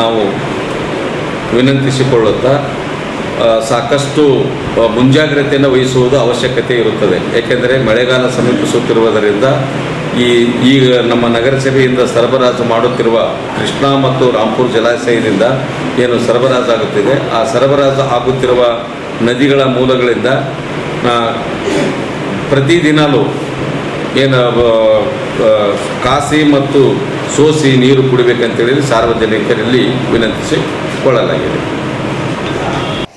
ನಾವು ವಿನಂತಿಸಿಕೊಳ್ಳುತ್ತಾ ಸಾಕಷ್ಟು ಮುಂಜಾಗ್ರತೆಯನ್ನು ವಹಿಸುವುದು ಅವಶ್ಯಕತೆ ಇರುತ್ತದೆ. ಏಕೆಂದರೆ ಮಳೆಗಾಲ ಸಮೀಪಿಸುತ್ತಿರುವುದರಿಂದ ಈಗ ನಮ್ಮ ನಗರಸಭೆಯಿಂದ ಸರಬರಾಜು ಮಾಡುತ್ತಿರುವ ಕೃಷ್ಣ ಮತ್ತು ರಾಂಪುರ ಜಲಾಶಯದಿಂದ ಏನು ಸರಬರಾಜಾಗುತ್ತಿದೆ, ಆ ಸರಬರಾಜು ಆಗುತ್ತಿರುವ ನದಿಗಳ ಮೂಲಗಳಿಂದ ಪ್ರತಿದಿನವೂ ಏನು ಕಾಸಿ ಮತ್ತು ಸೋಸಿ ನೀರು ಕುಡಿಬೇಕಂತೇಳಿ ಸಾರ್ವಜನಿಕರಲ್ಲಿ ವಿನಂತಿಸಿಕೊಳ್ಳಲಾಗಿದೆ.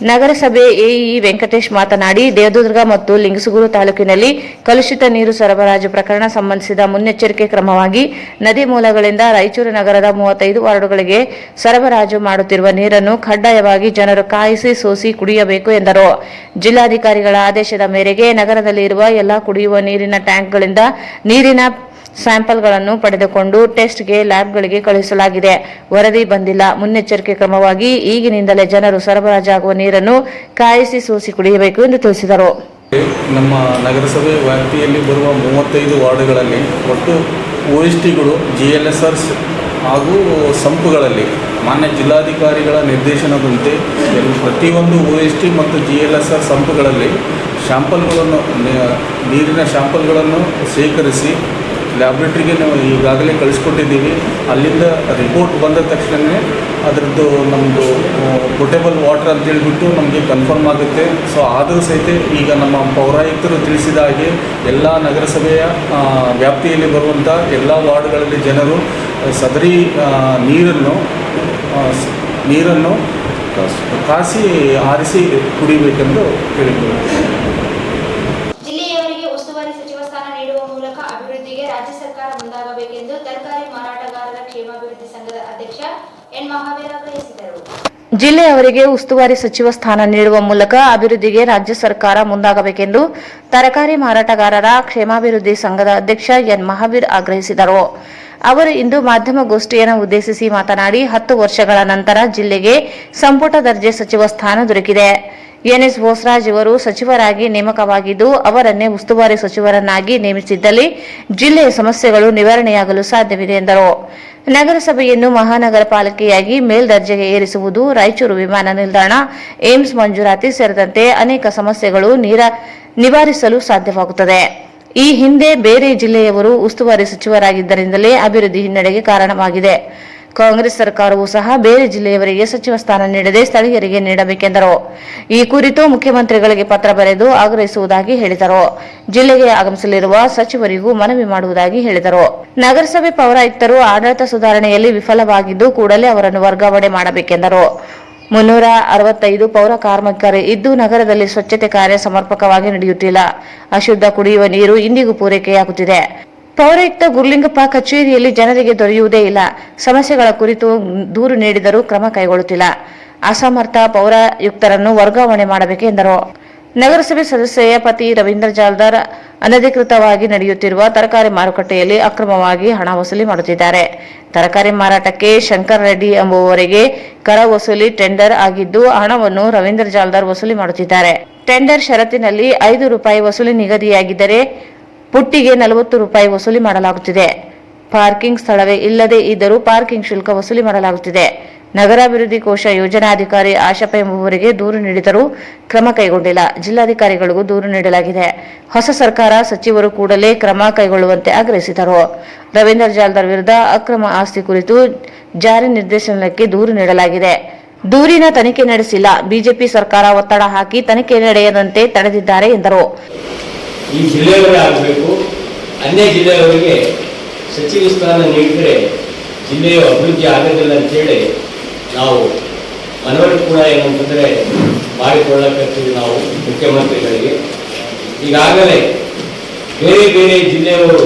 ನಗರಸಭೆ ಎಇ ವೆಂಕಟೇಶ್ ಮಾತನಾಡಿ, ದೇವದುರ್ಗ ಮತ್ತು ಲಿಂಗಸಗೂರು ತಾಲೂಕಿನಲ್ಲಿ ಕಲುಷಿತ ನೀರು ಸರಬರಾಜು ಪ್ರಕರಣ ಸಂಬಂಧಿಸಿದ ಮುನ್ನೆಚ್ಚರಿಕೆ ಕ್ರಮವಾಗಿ ನದಿ ಮೂಲಗಳಿಂದ ರಾಯಚೂರು ನಗರದ 35 ವಾರ್ಡುಗಳಿಗೆ ಸರಬರಾಜು ಮಾಡುತ್ತಿರುವ ನೀರನ್ನು ಕಡ್ಡಾಯವಾಗಿ ಜನರು ಕಾಯಿಸಿ ಸೋಸಿ ಕುಡಿಯಬೇಕು ಎಂದರು. ಜಿಲ್ಲಾಧಿಕಾರಿಗಳ ಆದೇಶದ ಮೇರೆಗೆ ನಗರದಲ್ಲಿ ಇರುವ ಎಲ್ಲಾ ಕುಡಿಯುವ ನೀರಿನ ಟ್ಯಾಂಕ್ಗಳಿಂದ ನೀರಿನ ಸ್ಯಾಂಪಲ್ಗಳನ್ನು ಪಡೆದುಕೊಂಡು ಟೆಸ್ಟ್ಗೆ ಲ್ಯಾಬ್ಗಳಿಗೆ ಕಳುಹಿಸಲಾಗಿದೆ. ವರದಿ ಬಂದಿಲ್ಲ. ಮುನ್ನೆಚ್ಚರಿಕೆ ಕ್ರಮವಾಗಿ ಈಗಿನಿಂದಲೇ ಜನರು ಸರಬರಾಜಾಗುವ ನೀರನ್ನು ಕಾಯಿಸಿ ಸೋಸಿ ಕುಡಿಯಬೇಕು ಎಂದು ತಿಳಿಸಿದರು. ನಮ್ಮ ನಗರಸಭೆ ವ್ಯಾಪ್ತಿಯಲ್ಲಿ ಬರುವ 35 ವಾರ್ಡುಗಳಲ್ಲಿ ಒಟ್ಟು OSTಗಳು, GLSRs ಹಾಗೂ ಸಂಪುಗಳಲ್ಲಿ ಮಾನ್ಯ ಜಿಲ್ಲಾಧಿಕಾರಿಗಳ ನಿರ್ದೇಶನದಂತೆ ಪ್ರತಿಯೊಂದು OST ಮತ್ತು GLSR ಸಂಪುಗಳಲ್ಲಿ ಶಾಂಪಲ್ಗಳನ್ನು, ನೀರಿನ ಶಾಂಪಲ್ಗಳನ್ನು ಸೇಕರಿಸಿ ಲ್ಯಾಬ್ರೇಟ್ರಿಗೆ ನಾವು ಈಗಾಗಲೇ ಕಳಿಸ್ಕೊಟ್ಟಿದ್ದೀವಿ. ಅಲ್ಲಿಂದ ರಿಪೋರ್ಟ್ ಬಂದ ತಕ್ಷಣವೇ ಅದರದ್ದು ನಮ್ಮದು ಪೊಟೇಬಲ್ ವಾಟರ್ ಅಂತ ಹೇಳಿಬಿಟ್ಟು ನಮಗೆ ಕನ್ಫರ್ಮ್ ಆಗುತ್ತೆ. ಸೊ ಆದರೂ ಸಹಿತ ಈಗ ನಮ್ಮ ಪೌರಾಯುಕ್ತರು ತಿಳಿಸಿದ ಹಾಗೆ ಎಲ್ಲ ನಗರಸಭೆಯ ವ್ಯಾಪ್ತಿಯಲ್ಲಿ ಬರುವಂಥ ಎಲ್ಲ ವಾರ್ಡ್ಗಳಲ್ಲಿ ಜನರು ಸದರಿ ನೀರನ್ನು ಕಾಸಿ ಆರಿಸಿ ಕುಡಿಬೇಕೆಂದು ಕೇಳಿಕೊಳ್ಳುತ್ತೇವೆ. ಜಿಲ್ಲೆಯವರಿಗೆ ಉಸ್ತುವಾರಿ ಸಚಿವ ಸ್ಥಾನ ನೀಡುವ ಮೂಲಕ ಅಭಿವೃದ್ಧಿಗೆ ರಾಜ್ಯ ಸರ್ಕಾರ ಮುಂದಾಗಬೇಕೆಂದು ತರಕಾರಿ ಮಾರಾಟಗಾರರ ಕ್ಷೇಮಾಭಿವೃದ್ಧಿ ಸಂಘದ ಅಧ್ಯಕ್ಷ ಎನ್ ಮಹಾವೀರ ಆಗ್ರಹಿಸಿದರು. ಜಿಲ್ಲೆಯವರಿಗೆ ಉಸ್ತುವಾರಿ ಸಚಿವ ಸ್ಥಾನ ನೀಡುವ ಮೂಲಕ ಅಭಿವೃದ್ಧಿಗೆ ರಾಜ್ಯ ಸರ್ಕಾರ ಮುಂದಾಗಬೇಕೆಂದು ತರಕಾರಿ ಮಾರಾಟಗಾರರ ಕ್ಷೇಮಾಭಿವೃದ್ಧಿ ಸಂಘದ ಅಧ್ಯಕ್ಷ ಎನ್ ಮಹಾವೀರ್ ಆಗ್ರಹಿಸಿದರು. ಅವರು ಇಂದು ಮಾಧ್ಯಮಗೋಷ್ಠಿಯನ್ನು ಉದ್ದೇಶಿಸಿ ಮಾತನಾಡಿ, 10 ವರ್ಷಗಳ ನಂತರ ಜಿಲ್ಲೆಗೆ ಸಂಪುಟ ದರ್ಜೆ ಸಚಿವ ಸ್ಥಾನ ದೊರಕಿದೆ. ಎನ್ಎಸ್ ಬೋಸರಾಜ್ ಇವರು ಸಚಿವರಾಗಿ ನೇಮಕವಾಗಿದ್ದು ಅವರನ್ನೇ ಉಸ್ತುವಾರಿ ಸಚಿವರನ್ನಾಗಿ ನೇಮಿಸಿದ್ದಲ್ಲಿ ಜಿಲ್ಲೆಯ ಸಮಸ್ಯೆಗಳು ನಿವಾರಣೆಯಾಗಲು ಸಾಧ್ಯವಿದೆ ಎಂದರು. ನಗರಸಭೆಯನ್ನು ಮಹಾನಗರ ಪಾಲಿಕೆಯಾಗಿ ಮೇಲ್ದರ್ಜೆಗೆ ಏರಿಸುವುದು, ರಾಯಚೂರು ವಿಮಾನ ನಿಲ್ದಾಣ, ಏಮ್ಸ್ ಮಂಜೂರಾತಿ ಸೇರಿದಂತೆ ಅನೇಕ ಸಮಸ್ಯೆಗಳು ನಿವಾರಿಸಲು ಸಾಧ್ಯವಾಗುತ್ತದೆ. ಈ ಹಿಂದೆ ಬೇರೆ ಜಿಲ್ಲೆಯವರು ಉಸ್ತುವಾರಿ ಸಚಿವರಾಗಿದ್ದರಿಂದಲೇ ಅಭಿವೃದ್ಧಿ ಹಿನ್ನಡೆಗೆ ಕಾರಣವಾಗಿದೆ. ಕಾಂಗ್ರೆಸ್ ಸರ್ಕಾರವೂ ಸಹ ಬೇರೆ ಜಿಲ್ಲೆಯವರಿಗೆ ಸಚಿವ ಸ್ಥಾನ ನೀಡದೆ ಸ್ಥಳೀಯರಿಗೆ ನೀಡಬೇಕೆಂದರು. ಈ ಕುರಿತು ಮುಖ್ಯಮಂತ್ರಿಗಳಿಗೆ ಪತ್ರ ಬರೆದು ಆಗ್ರಹಿಸುವುದಾಗಿ ಹೇಳಿದರು. ಜಿಲ್ಲೆಗೆ ಆಗಮಿಸಲಿರುವ ಸಚಿವರಿಗೂ ಮನವಿ ಮಾಡುವುದಾಗಿ ಹೇಳಿದರು. ನಗರಸಭೆ ಪೌರಾಯುಕ್ತರು ಆಡಳಿತ ಸುಧಾರಣೆಯಲ್ಲಿ ವಿಫಲವಾಗಿದ್ದು ಕೂಡಲೇ ಅವರನ್ನು ವರ್ಗಾವಣೆ ಮಾಡಬೇಕೆಂದರು. 365 ಪೌರ ಕಾರ್ಮಿಕರು ಇದ್ದು ನಗರದಲ್ಲಿ ಸ್ವಚ್ಛತೆ ಕಾರ್ಯ ಸಮರ್ಪಕವಾಗಿ ನಡೆಯುತ್ತಿಲ್ಲ. ಅಶುದ್ಧ ಕುಡಿಯುವ ನೀರು ಇಂದಿಗೂ ಪೂರೈಕೆಯಾಗುತ್ತಿದೆ. ಪೌರಾಯುಕ್ತ ಗುರುಲಿಂಗಪ್ಪ ಕಚೇರಿಯಲ್ಲಿ ಜನರಿಗೆ ದೊರೆಯುವುದೇ ಇಲ್ಲ. ಸಮಸ್ಯೆಗಳ ಕುರಿತು ದೂರು ನೀಡಿದರೂ ಕ್ರಮ ಕೈಗೊಳ್ಳುತ್ತಿಲ್ಲ. ಅಸಮರ್ಥ ಪೌರಾಯುಕ್ತರನ್ನು ವರ್ಗಾವಣೆ ಮಾಡಬೇಕು ಎಂದರು. ನಗರಸಭೆ ಸದಸ್ಯೆಯ ಪತಿ ರವೀಂದ್ರ ಜಾಲ್ದಾರ್ ಅನಧಿಕೃತವಾಗಿ ನಡೆಯುತ್ತಿರುವ ತರಕಾರಿ ಮಾರುಕಟ್ಟೆಯಲ್ಲಿ ಅಕ್ರಮವಾಗಿ ಹಣ ವಸೂಲಿ ಮಾಡುತ್ತಿದ್ದಾರೆ. ತರಕಾರಿ ಮಾರಾಟಕ್ಕೆ ಶಂಕರ್ ರೆಡ್ಡಿ ಎಂಬುವವರಿಗೆ ಕರ ವಸೂಲಿ ಟೆಂಡರ್ ಆಗಿದ್ದು ಹಣವನ್ನು ರವೀಂದ್ರ ಜಾಲ್ದಾರ್ ವಸೂಲಿ ಮಾಡುತ್ತಿದ್ದಾರೆ. ಟೆಂಡರ್ ಷರತ್ತಿನಲ್ಲಿ ₹5 ವಸೂಲಿ ನಿಗದಿಯಾಗಿದ್ದರೆ ಪುಟ್ಟಿಗೆ ₹40 ವಸೂಲಿ ಮಾಡಲಾಗುತ್ತಿದೆ. ಪಾರ್ಕಿಂಗ್ ಸ್ಥಳವೇ ಇಲ್ಲದೆ ಇದ್ದರೂ ಪಾರ್ಕಿಂಗ್ ಶುಲ್ಕ ವಸೂಲಿ ಮಾಡಲಾಗುತ್ತಿದೆ. ನಗರಾಭಿವೃದ್ಧಿ ಕೋಶ ಯೋಜನಾಧಿಕಾರಿ ಆಶಪ್ಪ ಎಂಬುವರಿಗೆ ದೂರು ನೀಡಿದರೂ ಕ್ರಮ ಕೈಗೊಂಡಿಲ್ಲ. ಜಿಲ್ಲಾಧಿಕಾರಿಗಳಿಗೂ ದೂರು ನೀಡಲಾಗಿದೆ. ಹೊಸ ಸರ್ಕಾರ ಸಚಿವರು ಕೂಡಲೇ ಕ್ರಮ ಕೈಗೊಳ್ಳುವಂತೆ ಆಗ್ರಹಿಸಿದರು. ರವೀಂದ್ರ ಜಾಲ್ದಾರ್ ವಿರುದ್ಧ ಅಕ್ರಮ ಆಸ್ತಿ ಕುರಿತು ಜಾರಿ ನಿರ್ದೇಶನಾಲಯಕ್ಕೆ ದೂರು ನೀಡಲಾಗಿದೆ. ದೂರಿನ ತನಿಖೆ ನಡೆಸಿಲ್ಲ. ಬಿಜೆಪಿ ಸರ್ಕಾರ ಒತ್ತಡ ಹಾಕಿ ತನಿಖೆ ನಡೆಯದಂತೆ ತಡೆದಿದ್ದಾರೆ ಎಂದರು. ಈ ಜಿಲ್ಲೆಯವರೇ ಆಗಬೇಕು. ಅನ್ಯ ಜಿಲ್ಲೆಯವರಿಗೆ ಸಚಿವ ಸ್ಥಾನ ನೀಡಿದರೆ ಜಿಲ್ಲೆಯ ಅಭಿವೃದ್ಧಿ ಆಗೋದಿಲ್ಲ ಅಂತೇಳಿ ನಾವು ಮನವರಿಕೆ ಕೂಡ ಏನಂತಂದರೆ ಮಾಡಿಕೊಳ್ಳಕತ್ತೀವಿ ನಾವು ಮುಖ್ಯಮಂತ್ರಿಗಳಿಗೆ. ಈಗಾಗಲೇ ಬೇರೆ ಬೇರೆ ಜಿಲ್ಲೆಯವರು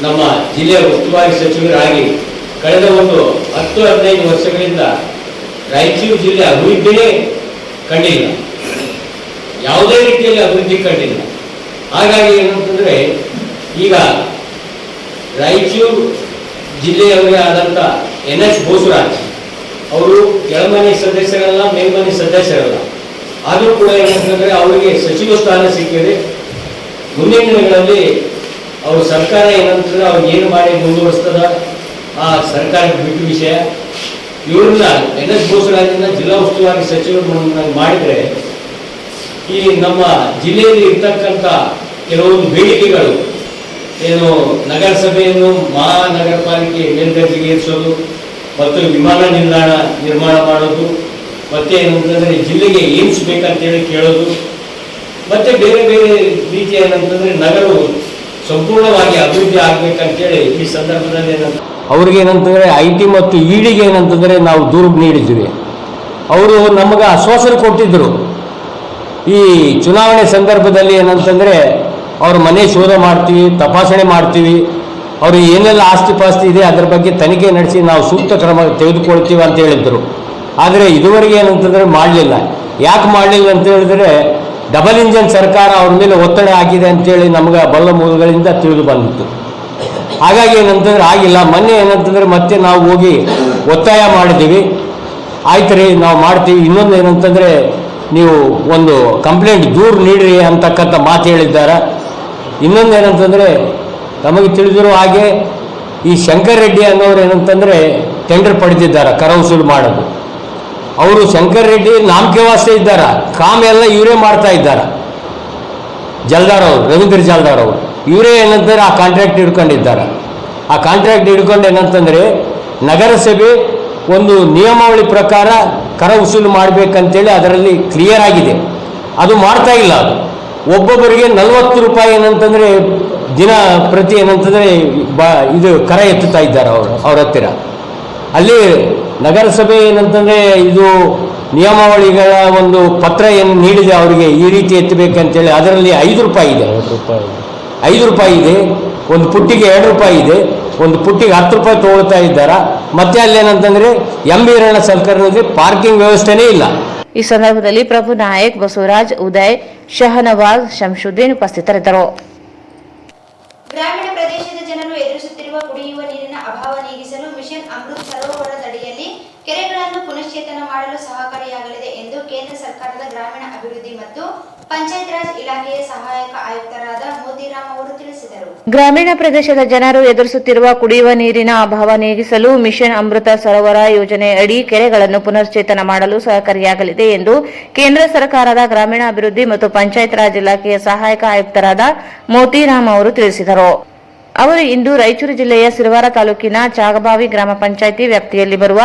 ನಮ್ಮ ಜಿಲ್ಲೆಯ ಉಸ್ತುವಾರಿ ಸಚಿವರಾಗಿ ಕಳೆದ ಒಂದು 10-15 ವರ್ಷಗಳಿಂದ ರಾಯಚೂರು ಜಿಲ್ಲೆ ಅಭಿವೃದ್ಧಿಯೇ ಕಂಡಿಲ್ಲ, ಯಾವುದೇ ರೀತಿಯಲ್ಲಿ ಅಭಿವೃದ್ಧಿ ಕಂಡಿಲ್ಲ. ಹಾಗಾಗಿ ಏನಂತಂದರೆ ಈಗ ರಾಯಚೂರು ಜಿಲ್ಲೆಯವರೇ ಆದಂಥ ಎನ್ಎಸ್ ಬೋಸರಾಜ್ ಅವರು ಕೆಳಮನೆ ಸದಸ್ಯರಲ್ಲ, ಮೇಲ್ಮನೆ ಸದಸ್ಯರಲ್ಲ. ಆದರೂ ಕೂಡ ಏನಂತಂದರೆ ಅವರಿಗೆ ಸಚಿವ ಸ್ಥಾನ ಸಿಕ್ಕಿದೆ. ಮುಂದಿನ ದಿನಗಳಲ್ಲಿ ಅವರು ಸರ್ಕಾರ ಏನಂತಂದ್ರೆ ಅವ್ರಿಗೆ ಏನು ಮಾಡಿ ಮುಂದುವರಿಸ್ತದ ಆ ಸರ್ಕಾರಕ್ಕೆ ಬಿಟ್ಟು ವಿಷಯ. ಇವ್ರನ್ನ ಎನ್ಎಸ್ ಬೋಸರಾಜನ್ನ ಜಿಲ್ಲಾ ಉಸ್ತುವಾರಿ ಸಚಿವರು ಮಾಡಿದರೆ ಈ ನಮ್ಮ ಜಿಲ್ಲೆಯಲ್ಲಿ ಇರ್ತಕ್ಕಂಥ ಕೆಲವೊಂದು ಬೇಡಿಕೆಗಳು ಏನು ನಗರಸಭೆಯನ್ನು ಮಹಾನಗರ ಪಾಲಿಕೆ ಮೇಲ್ದರ್ಜೆಗೆ ಏರಿಸೋದು ಮತ್ತು ವಿಮಾನ ನಿಲ್ದಾಣ ನಿರ್ಮಾಣ ಮಾಡೋದು, ಮತ್ತೆ ಏನಂತಂದರೆ ಜಿಲ್ಲೆಗೆ ಏಮ್ಸ್ ಬೇಕಂತೇಳಿ ಕೇಳೋದು, ಮತ್ತೆ ಬೇರೆ ಬೇರೆ ರೀತಿಯ ಏನಂತಂದರೆ ನಗರವು ಸಂಪೂರ್ಣವಾಗಿ ಅಭಿವೃದ್ಧಿ ಆಗ್ಬೇಕಂತೇಳಿ ಈ ಸಂದರ್ಭದಲ್ಲಿ ಅವ್ರಿಗೇನಂತಂದ್ರೆ IT ಮತ್ತು EDಗೆ ಏನಂತಂದ್ರೆ ನಾವು ದೂರು ನೀಡಿದ್ವಿ. ಅವರು ನಮಗೆ ಆಶ್ವಾಸನೆ ಕೊಟ್ಟಿದ್ದರು. ಈ ಚುನಾವಣೆ ಸಂದರ್ಭದಲ್ಲಿ ಏನಂತಂದ್ರೆ ಅವ್ರ ಮನೆ ಶೋಧ ಮಾಡ್ತೀವಿ, ತಪಾಸಣೆ ಮಾಡ್ತೀವಿ, ಅವರು ಏನೆಲ್ಲ ಆಸ್ತಿ ಪಾಸ್ತಿ ಇದೆ ಅದರ ಬಗ್ಗೆ ತನಿಖೆ ನಡೆಸಿ ನಾವು ಸೂಕ್ತ ಕ್ರಮ ತೆಗೆದುಕೊಳ್ತೀವಿ ಅಂತ ಹೇಳಿದ್ರು. ಆದರೆ ಇದುವರೆಗೆ ಏನಂತಂದರೆ ಮಾಡಲಿಲ್ಲ. ಯಾಕೆ ಮಾಡಲಿಲ್ಲ ಅಂತ ಹೇಳಿದ್ರೆ ಡಬಲ್ ಇಂಜನ್ ಸರ್ಕಾರ ಅವ್ರ ಮೇಲೆ ಒತ್ತಡ ಹಾಕಿದೆ ಅಂತೇಳಿ ನಮಗೆ ಬಲ್ಲ ಮೂಲಗಳಿಂದ ತಿಳಿದು ಬಂದಿತ್ತು. ಹಾಗಾಗಿ ಏನಂತಂದ್ರೆ ಆಗಿಲ್ಲ. ಮೊನ್ನೆ ಏನಂತಂದರೆ ಮತ್ತೆ ನಾವು ಹೋಗಿ ಒತ್ತಾಯ ಮಾಡಿದ್ದೀವಿ. ಆಯ್ತು ರೀ, ನಾವು ಮಾಡ್ತೀವಿ. ಇನ್ನೊಂದು ಏನಂತಂದರೆ ನೀವು ಒಂದು ಕಂಪ್ಲೇಂಟ್ ದೂರು ನೀಡ್ರಿ ಅಂತಕ್ಕಂಥ ಮಾತು ಹೇಳಿದ್ದಾರೆ. ಇನ್ನೊಂದು ಏನಂತಂದರೆ ನಮಗೆ ತಿಳಿದಿರೋ ಹಾಗೆ ಈ ಶಂಕರ್ ರೆಡ್ಡಿ ಅನ್ನೋರು ಏನಂತಂದರೆ ಟೆಂಡರ್ ಪಡೆದಿದ್ದಾರೆ ಕರ ವಸೂಲು ಮಾಡೋದು. ಅವರು ಶಂಕರ್ ರೆಡ್ಡಿ ನಾಮಕೆ ವಾಸ್ತೆ ಇದ್ದಾರೆ, ಕಾಮ ಎಲ್ಲ ಇವರೇ ಮಾಡ್ತಾ ಇದ್ದಾರೆ. ಜಲ್ದಾರ್ ಅವರು, ರವೀಂದ್ರ ಜಲ್ದಾರ್ ಅವರು, ಇವರೇ ಏನಂತಂದರೆ ಆ ಕಾಂಟ್ರಾಕ್ಟ್ ಹಿಡ್ಕೊಂಡಿದ್ದಾರೆ. ಆ ಕಾಂಟ್ರಾಕ್ಟ್ ಹಿಡ್ಕೊಂಡು ಏನಂತಂದರೆ ನಗರಸಭೆ ಒಂದು ನಿಯಮಾವಳಿ ಪ್ರಕಾರ ಕರ ವಸೂಲು ಮಾಡಬೇಕಂತೇಳಿ ಅದರಲ್ಲಿ ಕ್ಲಿಯರ್ ಆಗಿದೆ. ಅದು ಮಾಡ್ತಾ ಇಲ್ಲ. ಅದು ಒಬ್ಬೊಬ್ಬರಿಗೆ 40 ರೂಪಾಯಿ ಏನಂತಂದರೆ ದಿನ ಪ್ರತಿ ಏನಂತಂದರೆ ಇದು ಕರ ಎತ್ತುತ್ತಾ ಇದ್ದಾರೆ ಅವ್ರ ಹತ್ತಿರ. ಅಲ್ಲಿ ನಗರಸಭೆ ಏನಂತಂದರೆ ಇದು ನಿಯಮಾವಳಿಗಳ ಒಂದು ಪತ್ರ ಏನು ನೀಡಿದೆ ಅವರಿಗೆ ಈ ರೀತಿ ಎತ್ತಬೇಕಂತೇಳಿ ಅದರಲ್ಲಿ 5 ರೂಪಾಯಿ ಇದೆ. 5 ರೂಪಾಯಿ ಇದೆ, ಒಂದು ಪುಟ್ಟಿಗೆ 2 ರೂಪಾಯಿ ಇದೆ, ಒಂದು ಪುಟ್ಟಿಗೆ 10 ರೂಪಾಯಿ ತೊಗೊಳ್ತಾ ಇದ್ದಾರೆ. ಮತ್ತೆ ಅಲ್ಲೇನಂತಂದರೆ ಎಂಬೀರಣ್ಣ ಸರ್ಕಾರದಲ್ಲಿ ಪಾರ್ಕಿಂಗ್ ವ್ಯವಸ್ಥೆನೇ ಇಲ್ಲ. ಈ ಸಂದರ್ಭದಲ್ಲಿ ಪ್ರಭು ನಾಯಕ್, ಬಸವರಾಜ್, ಉದಯ್, ಶಹನವಾಜ್, ಶಂಶುದ್ದೀನ್ ಉಪಸ್ಥಿತರಿದ್ದರು. ಗ್ರಾಮೀಣ ಪ್ರದೇಶದ ಜನರು ಎದುರಿಸುತ್ತಿರುವ ಕುಡಿಯುವ ನೀರಿನ ಅಭಾವ ನೀಗಿಸಲು ಮಿಷನ್ ಅಮೃತ್ ಸರೋವರದಡಿಯಲ್ಲಿ ಕೆರೆಗಳನ್ನು ಪುನಶ್ಚೇತನ ಮಾಡಲು ಸಹಕಾರಿಯಾಗಲಿದೆ ಎಂದು ಕೇಂದ್ರ ಸರ್ಕಾರದ ಗ್ರಾಮೀಣ ಅಭಿವೃದ್ಧಿ ಮತ್ತು ಪಂಚಾಯತ್ ರಾಜ್ ಇಲಾಖೆಯ ಸಹಾಯಕ ಆಯುಕ್ತರಾದ ಮೋತಿರಾಮ್ ಅವರು ತಿಳಿಸಿದರು. ಗ್ರಾಮೀಣ ಪ್ರದೇಶದ ಜನರು ಎದುರಿಸುತ್ತಿರುವ ಕುಡಿಯುವ ನೀರಿನ ಅಭಾವ ನೀಗಿಸಲು ಮಿಷನ್ ಅಮೃತ ಸರೋವರ ಯೋಜನೆ ಅಡಿ ಕೆರೆಗಳನ್ನು ಪುನಶ್ಚೇತನ ಮಾಡಲು ಸಹಕಾರಿಯಾಗಲಿದೆ ಎಂದು ಕೇಂದ್ರ ಸರ್ಕಾರದ ಗ್ರಾಮೀಣ ಅಭಿವೃದ್ಧಿ ಮತ್ತು ಪಂಚಾಯತ್ ರಾಜ್ ಇಲಾಖೆಯ ಸಹಾಯಕ ಆಯುಕ್ತರಾದ ಮೋತಿರಾಮ್ ಅವರು ತಿಳಿಸಿದರು. ಅವರು ಇಂದು ರಾಯಚೂರು ಜಿಲ್ಲೆಯ ಸಿರವಾರ ತಾಲೂಕಿನ ಚಾಗಬಾವಿ ಗ್ರಾಮ ಪಂಚಾಯಿತಿ ವ್ಯಾಪ್ತಿಯಲ್ಲಿ ಬರುವ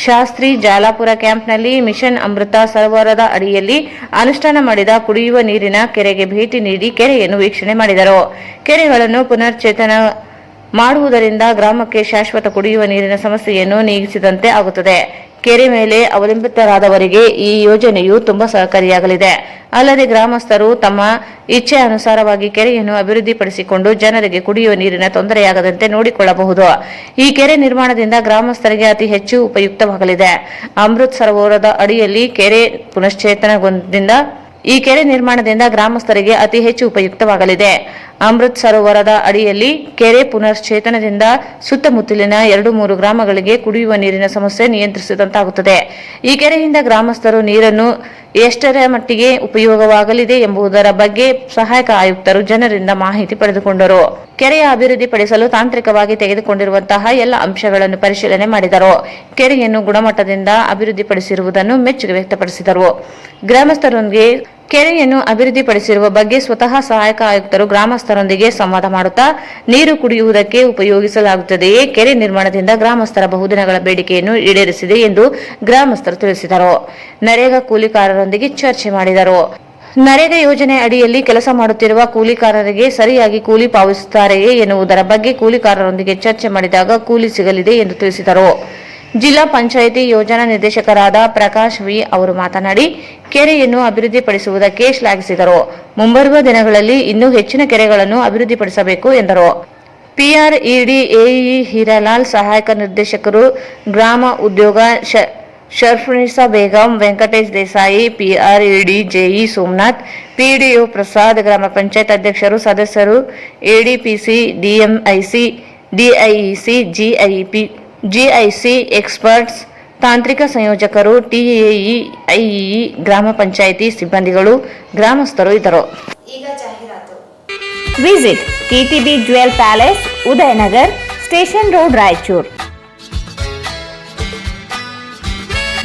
ಶಾಸ್ತ್ರಿ ಜಾಲಾಪುರ ಕ್ಯಾಂಪ್ನಲ್ಲಿ ಮಿಷನ್ ಅಮೃತ ಸರೋವರದ ಅಡಿಯಲ್ಲಿ ಅನುಷ್ಠಾನ ಮಾಡಿದ ಕುಡಿಯುವ ನೀರಿನ ಕೆರೆಗೆ ಭೇಟಿ ನೀಡಿ ಕೆರೆಯನ್ನು ವೀಕ್ಷಣೆ ಮಾಡಿದರು. ಕೆರೆಗಳನ್ನು ಪುನಶ್ಚೇತನ ಮಾಡುವುದರಿಂದ ಗ್ರಾಮಕ್ಕೆ ಶಾಶ್ವತ ಕುಡಿಯುವ ನೀರಿನ ಸಮಸ್ಯೆಯನ್ನು ನೀಗಿಸಿದಂತೆ ಆಗುತ್ತದೆ. ಕೆರೆ ಮೇಲೆ ಅವಲಂಬಿತರಾದವರಿಗೆ ಈ ಯೋಜನೆಯು ತುಂಬಾ ಸಹಕಾರಿಯಾಗಲಿದೆ. ಅಲ್ಲದೆ ಗ್ರಾಮಸ್ಥರು ತಮ್ಮ ಇಚ್ಛೆ ಅನುಸಾರವಾಗಿ ಕೆರೆಯನ್ನು ಅಭಿವೃದ್ಧಿಪಡಿಸಿಕೊಂಡು ಜನರಿಗೆ ಕುಡಿಯುವ ನೀರಿನ ತೊಂದರೆಯಾಗದಂತೆ ನೋಡಿಕೊಳ್ಳಬಹುದು. ಈ ಕೆರೆ ನಿರ್ಮಾಣದಿಂದ ಗ್ರಾಮಸ್ಥರಿಗೆ ಅತಿ ಹೆಚ್ಚು ಉಪಯುಕ್ತವಾಗಲಿದೆ. ಅಮೃತ್ ಸರೋವರದ ಅಡಿಯಲ್ಲಿ ಕೆರೆ ಪುನಶ್ಚೇತನಗೊಂಡಿದ್ದರಿಂದ ಈ ಕೆರೆ ನಿರ್ಮಾಣದಿಂದ ಗ್ರಾಮಸ್ಥರಿಗೆ ಅತಿ ಹೆಚ್ಚು ಉಪಯುಕ್ತವಾಗಲಿದೆ. ಅಮೃತ್ ಸರೋವರದ ಅಡಿಯಲ್ಲಿ ಕೆರೆ ಪುನಶ್ಚೇತನದಿಂದ ಸುತ್ತಮುತ್ತಲಿನ 2-3 ಗ್ರಾಮಗಳಿಗೆ ಕುಡಿಯುವ ನೀರಿನ ಸಮಸ್ಯೆ ನಿಯಂತ್ರಿಸಿದಂತಾಗುತ್ತದೆ. ಈ ಕೆರೆಯಿಂದ ಗ್ರಾಮಸ್ಥರು ನೀರನ್ನು ಎಷ್ಟರ ಮಟ್ಟಿಗೆ ಉಪಯೋಗವಾಗಲಿದೆ ಎಂಬುದರ ಬಗ್ಗೆ ಸಹಾಯಕ ಆಯುಕ್ತರು ಜನರಿಂದ ಮಾಹಿತಿ ಪಡೆದುಕೊಂಡರು. ಕೆರೆಯ ಅಭಿವೃದ್ಧಿಪಡಿಸಲು ತಾಂತ್ರಿಕವಾಗಿ ತೆಗೆದುಕೊಂಡಿರುವಂತಹ ಎಲ್ಲ ಅಂಶಗಳನ್ನು ಪರಿಶೀಲನೆ ಮಾಡಿದರು. ಕೆರೆಯನ್ನು ಗುಣಮಟ್ಟದಿಂದ ಅಭಿವೃದ್ಧಿಪಡಿಸಿರುವುದನ್ನು ಮೆಚ್ಚುಗೆ ವ್ಯಕ್ತಪಡಿಸಿದರು. ಗ್ರಾಮಸ್ಥರೊಂದಿಗೆ ಕೆರೆಯನ್ನು ಅಭಿವೃದ್ಧಿಪಡಿಸಿರುವ ಬಗ್ಗೆ ಸ್ವತಃ ಸಹಾಯಕ ಆಯುಕ್ತರು ಗ್ರಾಮಸ್ಥರೊಂದಿಗೆ ಸಂವಾದ ಮಾಡುತ್ತಾ ನೀರು ಕುಡಿಯುವುದಕ್ಕೆ ಉಪಯೋಗಿಸಲಾಗುತ್ತದೆಯೇ, ಕೆರೆ ನಿರ್ಮಾಣದಿಂದ ಗ್ರಾಮಸ್ಥರ ಬಹುದಿನಗಳ ಬೇಡಿಕೆಯನ್ನು ಈಡೇರಿಸಿದೆ ಎಂದು ಗ್ರಾಮಸ್ಥರು ತಿಳಿಸಿದರು. ನರೇಗಾ ಕೂಲಿಕಾರರೊಂದಿಗೆ ಚರ್ಚೆ ಮಾಡಿದರು. ನರೇಗಾ ಯೋಜನೆ ಅಡಿಯಲ್ಲಿ ಕೆಲಸ ಮಾಡುತ್ತಿರುವ ಕೂಲಿಕಾರರಿಗೆ ಸರಿಯಾಗಿ ಕೂಲಿ ಪಾವತಿಸುತ್ತಾರೆಯೇ ಎನ್ನುವುದರ ಬಗ್ಗೆ ಕೂಲಿಕಾರರೊಂದಿಗೆ ಚರ್ಚೆ ಮಾಡಿದಾಗ ಕೂಲಿ ಸಿಗಲಿದೆ ಎಂದು ತಿಳಿಸಿದರು. ಜಿಲ್ಲಾ ಪಂಚಾಯಿತಿ ಯೋಜನಾ ನಿರ್ದೇಶಕರಾದ ಪ್ರಕಾಶ್ ವಿ ಅವರು ಮಾತನಾಡಿ ಕೆರೆಯನ್ನು ಅಭಿವೃದ್ಧಿಪಡಿಸುವುದಕ್ಕೆ ಶ್ಲಾಘಿಸಿದರು. ಮುಂಬರುವ ದಿನಗಳಲ್ಲಿ ಇನ್ನೂ ಹೆಚ್ಚಿನ ಕೆರೆಗಳನ್ನು ಅಭಿವೃದ್ಧಿಪಡಿಸಬೇಕು ಎಂದರು. ಪಿಆರ್ಇಡಿ ಎಇ ಹೀರಾಲಾಲ್, ಸಹಾಯಕ ನಿರ್ದೇಶಕರು ಗ್ರಾಮ ಉದ್ಯೋಗ Sharfunisa Begum, Venkatesh Desai, PRED JE Somnath, PDO Prasad, ಗ್ರಾಮ ಪಂಚಾಯತ್ ಅಧ್ಯಕ್ಷರು, ಸದಸ್ಯರು, ಎಡಿಪಿಸಿ, ಡಿಎಂಐಸಿ, ಡಿಐಇಸಿ, ಜಿಐಸಿ ಎಕ್ಸ್ಪರ್ಟ್ಸ್, ತಾಂತ್ರಿಕ ಸಂಯೋಜಕರು, ಟಿಎಇ, ಐಇಇ, ಗ್ರಾಮ ಪಂಚಾಯಿತಿ ಸಿಬ್ಬಂದಿಗಳು, ಗ್ರಾಮಸ್ಥರು ಇದ್ದರು. ಈಗ ಜಾಹೀರಾತು. Visit KTB jewel palace, Udayanagar, station road, Raichur.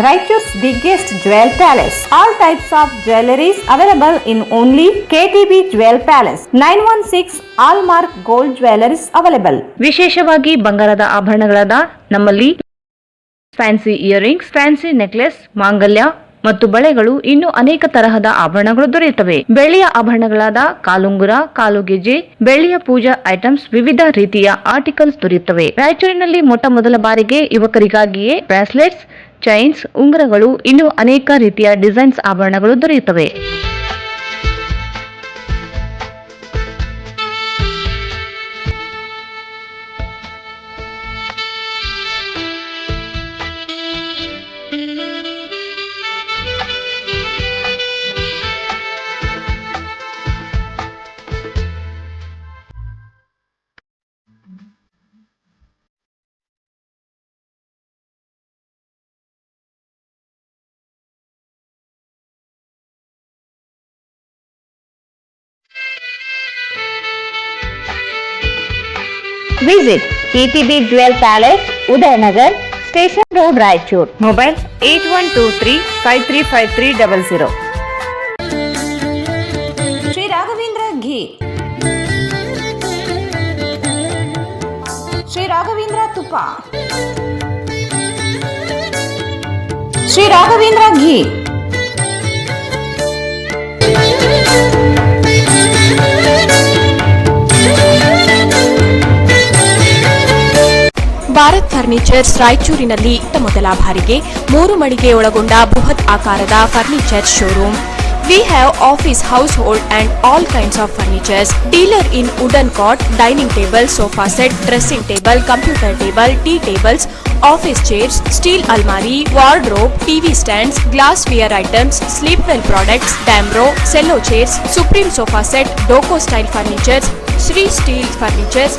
Raichuru's biggest jewel palace. All types of jewelries available in only KTB Jewel Palace. 916 Allmark Gold Jewelries available. ವಿಶೇಷವಾಗಿ ಬಂಗಾರದ ಆಭರಣಗಳಾದ ನಮ್ಮಲ್ಲಿ ಫ್ಯಾನ್ಸಿ ಇಯರಿಂಗ್ಸ್, ಫ್ಯಾನ್ಸಿ ನೆಕ್ಲೆಸ್, ಮಾಂಗಲ್ಯ, ಮತ್ತು ಬಳೆಗಳು ಇನ್ನೂ ಅನೇಕ ತರಹದ ಆಭರಣಗಳು ದೊರೆಯುತ್ತವೆ. ಬೆಳ್ಳಿಯ ಆಭರಣಗಳಾದ ಕಾಲುಂಗುರ, ಕಾಲುಗೆಜೆ, ಬೆಳ್ಳಿಯ ಪೂಜಾ ಐಟಮ್ಸ್, ವಿವಿಧ ರೀತಿಯ ಆರ್ಟಿಕಲ್ಸ್ ದೊರೆಯುತ್ತವೆ. ರಾಯಚೂರಿನಲ್ಲಿ ಮೊಟ್ಟ ಮೊದಲ ಬಾರಿಗೆ ಯುವಕರಿಗಾಗಿಯೇ ಬ್ರಾಸ್ಲೆಟ್ಸ್, ಚೈನ್ಸ್, ಉಂಗುರಗಳು, ಇನ್ನೂ ಅನೇಕ ರೀತಿಯ ಡಿಸೈನ್ಸ್ ಆಭರಣಗಳು ದೊರೆಯುತ್ತವೆ. Visit KTB Jewel Palace, Udayanagar, Station Road, Raichur. Mobile 8123-535300. Sri Raghavendra Ghee, Sri Raghavendra Tupa, Sri Raghavendra Ghee. Bharat furnitures ರಾಯಚೂರಿನಲ್ಲಿ ಮೊದಲ ಬಾರಿಗೆ 3 ಮಳಿಗೆ ಒಳಗೊಂಡ ಬೃಹತ್ ಆಕಾರದ furniture showroom. We have office, household and all kinds of furnitures. Dealer in wooden cot, dining table, sofa set, dressing table, computer table, tea tables, office chairs, steel almari, wardrobe, TV stands, glassware items, sleepwell products, Damro, cello chairs, Supreme sofa set, Doco style furnitures, Sri Steel furnitures.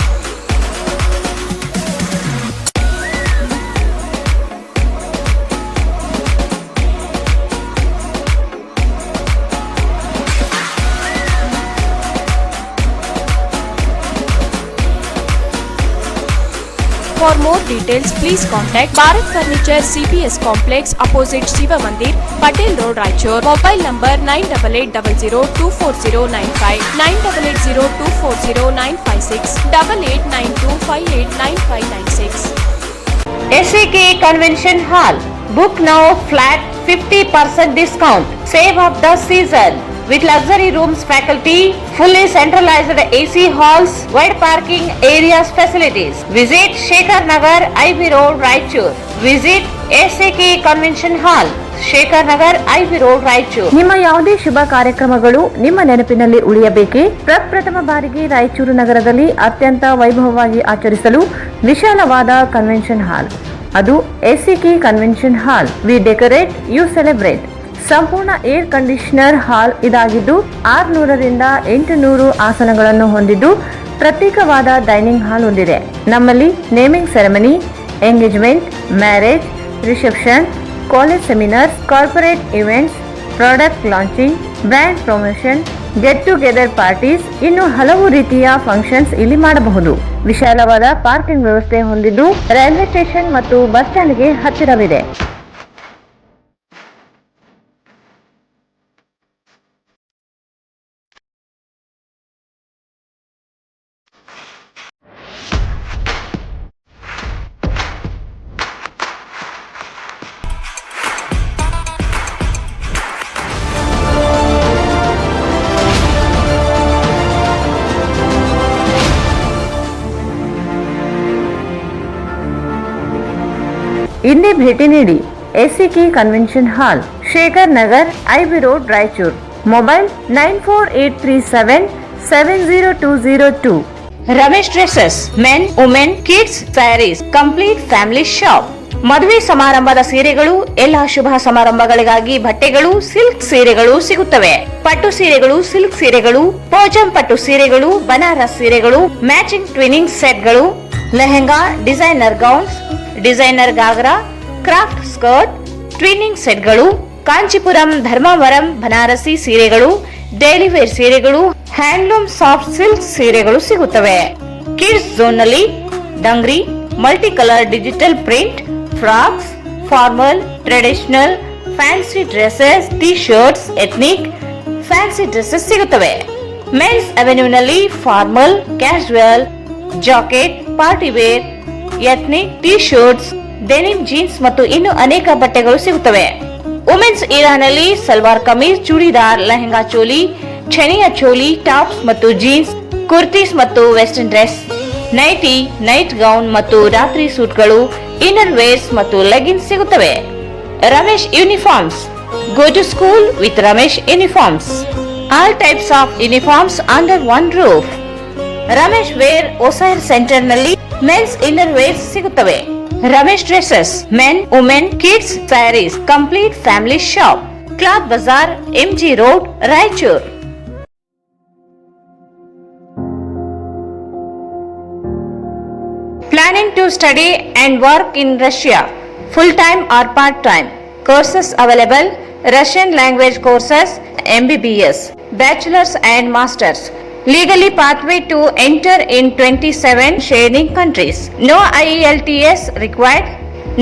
For more details, please contact Bharat Furniture CPS Complex opposite Shiva Mandir, Patel Road, Raichur. Mobile number 9880240959, 9880240956, 8892589596. SAK Convention Hall. Book now flat 50% discount. Save of the season. With luxury rooms, faculty, fully centralized AC halls, wide parking areas, facilities. Visit Shekhar Nagar, IB Road, Raichur. Visit SAK Convention Hall, Shekhar Nagar, IB Road, Raichur. ನಿಮ್ಮ ಯಾವುದೇ ಶುಭ ಕಾರ್ಯಕ್ರಮಗಳು ನಿಮ್ಮ ನೆನಪಿನಲ್ಲಿ ಉಳಿಯಬೇಕೇ? ಪ್ರಪ್ರಥಮ ಬಾರಿಗೆ ರಾಯಚೂರು ನಗರದಲ್ಲಿ ಅತ್ಯಂತ ವೈಭವವಾಗಿ ಆಚರಿಸಲು ವಿಶಾಲವಾದ ಕನ್ವೆನ್ಷನ್ ಹಾಲ್, ಅದು SAK convention hall. We decorate, you celebrate. ಸಂಪೂರ್ಣ ಏರ್ ಕಂಡೀಷನರ್ ಹಾಲ್ ಇದಾಗಿದ್ದು 600 ರಿಂದ 800 ಆಸನಗಳನ್ನು ಹೊಂದಿದ್ದು ಪ್ರತ್ಯೇಕವಾದ ಡೈನಿಂಗ್ ಹಾಲ್ ಹೊಂದಿದೆ. ನಮ್ಮಲ್ಲಿ naming ceremony, engagement, marriage, reception, college seminars, corporate events, product launching, brand promotion, get together parties, ಇನ್ನು ಹಲವು ರೀತಿಯ ಫಂಕ್ಷನ್ಸ್ ಇಲ್ಲಿ ಮಾಡಬಹುದು. ವಿಶಾಲವಾದ ಪಾರ್ಕಿಂಗ್ ವ್ಯವಸ್ಥೆ ಹೊಂದಿದ್ದು ರೈಲ್ವೆ ಸ್ಟೇಷನ್ ಮತ್ತು ಬಸ್ ಸ್ಟ್ಯಾಂಡ್ಗೆ ಹತ್ತಿರವಿದೆ. ಇಂದೇ ಭೇಟಿ ನೀಡಿ SAK convention hall, Shekhar Nagar, IB road, Raichur. Mobile 9483770202. Ramesh dresses, men, women, kids, sarees, complete family shop. ಮದುವೆ ಸಮಾರಂಭದ ಸೀರೆಗಳು, ಎಲ್ಲಾ ಶುಭ ಸಮಾರಂಭಗಳಿಗಾಗಿ ಬಟ್ಟೆಗಳು, ಸಿಲ್ಕ್ ಸೀರೆಗಳು ಸಿಗುತ್ತವೆ. ಪಟ್ಟು ಸೀರೆಗಳು, ಸಿಲ್ಕ್ ಸೀರೆಗಳು, ಪೋಜಂ ಪಟ್ಟು ಸೀರೆಗಳು, ಬನಾರಸ್ ಸೀರೆಗಳು, ಮ್ಯಾಚಿಂಗ್ ಟ್ವಿನಿಂಗ್ ಸೆಟ್ಗಳು, lehenga, designer gowns, designer ghagra, craft skirt, twinning ಸೆಟ್ಗಳು, ಕಾಂಚೀಪುರಂ, ಧರ್ಮಾವರಂ, ಬನಾರಸಿ ಸೀರೆಗಳು, ಡೈಲಿ ವೇರ್ ಸೀರೆಗಳು, ಹ್ಯಾಂಡ್ಲೂಮ್ ಸಾಫ್ಟ್ ಸಿಲ್ಕ್ ಸೀರೆಗಳು ಸಿಗುತ್ತವೆ. ಕಿಡ್ಸ್ ಝೋನ್ ನಲ್ಲಿ dungaree, multi colour digital print, frocks, formal, traditional, fancy dresses, T shirts, ethnic, fancy dresses ಸಿಗುತ್ತವೆ. ಮೆನ್ಸ್ ಅವೆನ್ಯೂ ನಲ್ಲಿ formal, casual, jacket, party wear, ethnic, T shirts, denim jeans ಮತ್ತು ಇನ್ನು ಅನೇಕ ಬಟ್ಟೆಗಳು ಸಿಗುತ್ತವೆ. ವುಮೆನ್ಸ್ ಇರಾನಲ್ಲಿ ಸಲ್ವಾರ್ ಕಮೀಜ್, ಚೂಡಿದಾರ್, ಲೆಹಂಗಾ ಚೋಲಿ, ಚಣಿಯ ಚೋಲಿ, ಟಾಪ್ಸ್ ಮತ್ತು ಜೀನ್ಸ್, ಕುರ್ತೀಸ್ ಮತ್ತು western dress, nighty, night gown ಮತ್ತು ರಾತ್ರಿ ಸೂಟ್ಗಳು, ಇನ್ನರ್ ವೇರ್ಸ್ ಮತ್ತು ಲೆಗಿನ್ಸ್ ಸಿಗುತ್ತವೆ. Ramesh uniforms. Go to school with Ramesh Uniforms. All types of uniforms under one roof. Ramesh Wear Osair Center ನಲ್ಲಿ ಮೆನ್ಸ್ ಇನ್ನರ್ ವೇರ್ಸ್ ಸಿಗುತ್ತವೆ. Ramesh dresses, men, women, kids, sarees, complete family shop. Cloth bazaar, MG road, Raichur. Planning to study and work in Russia, full-time or part-time. Courses available: Russian language courses, MBBS, bachelor's and master's. Legally pathway to enter in 27 sharing countries. No IELTS required.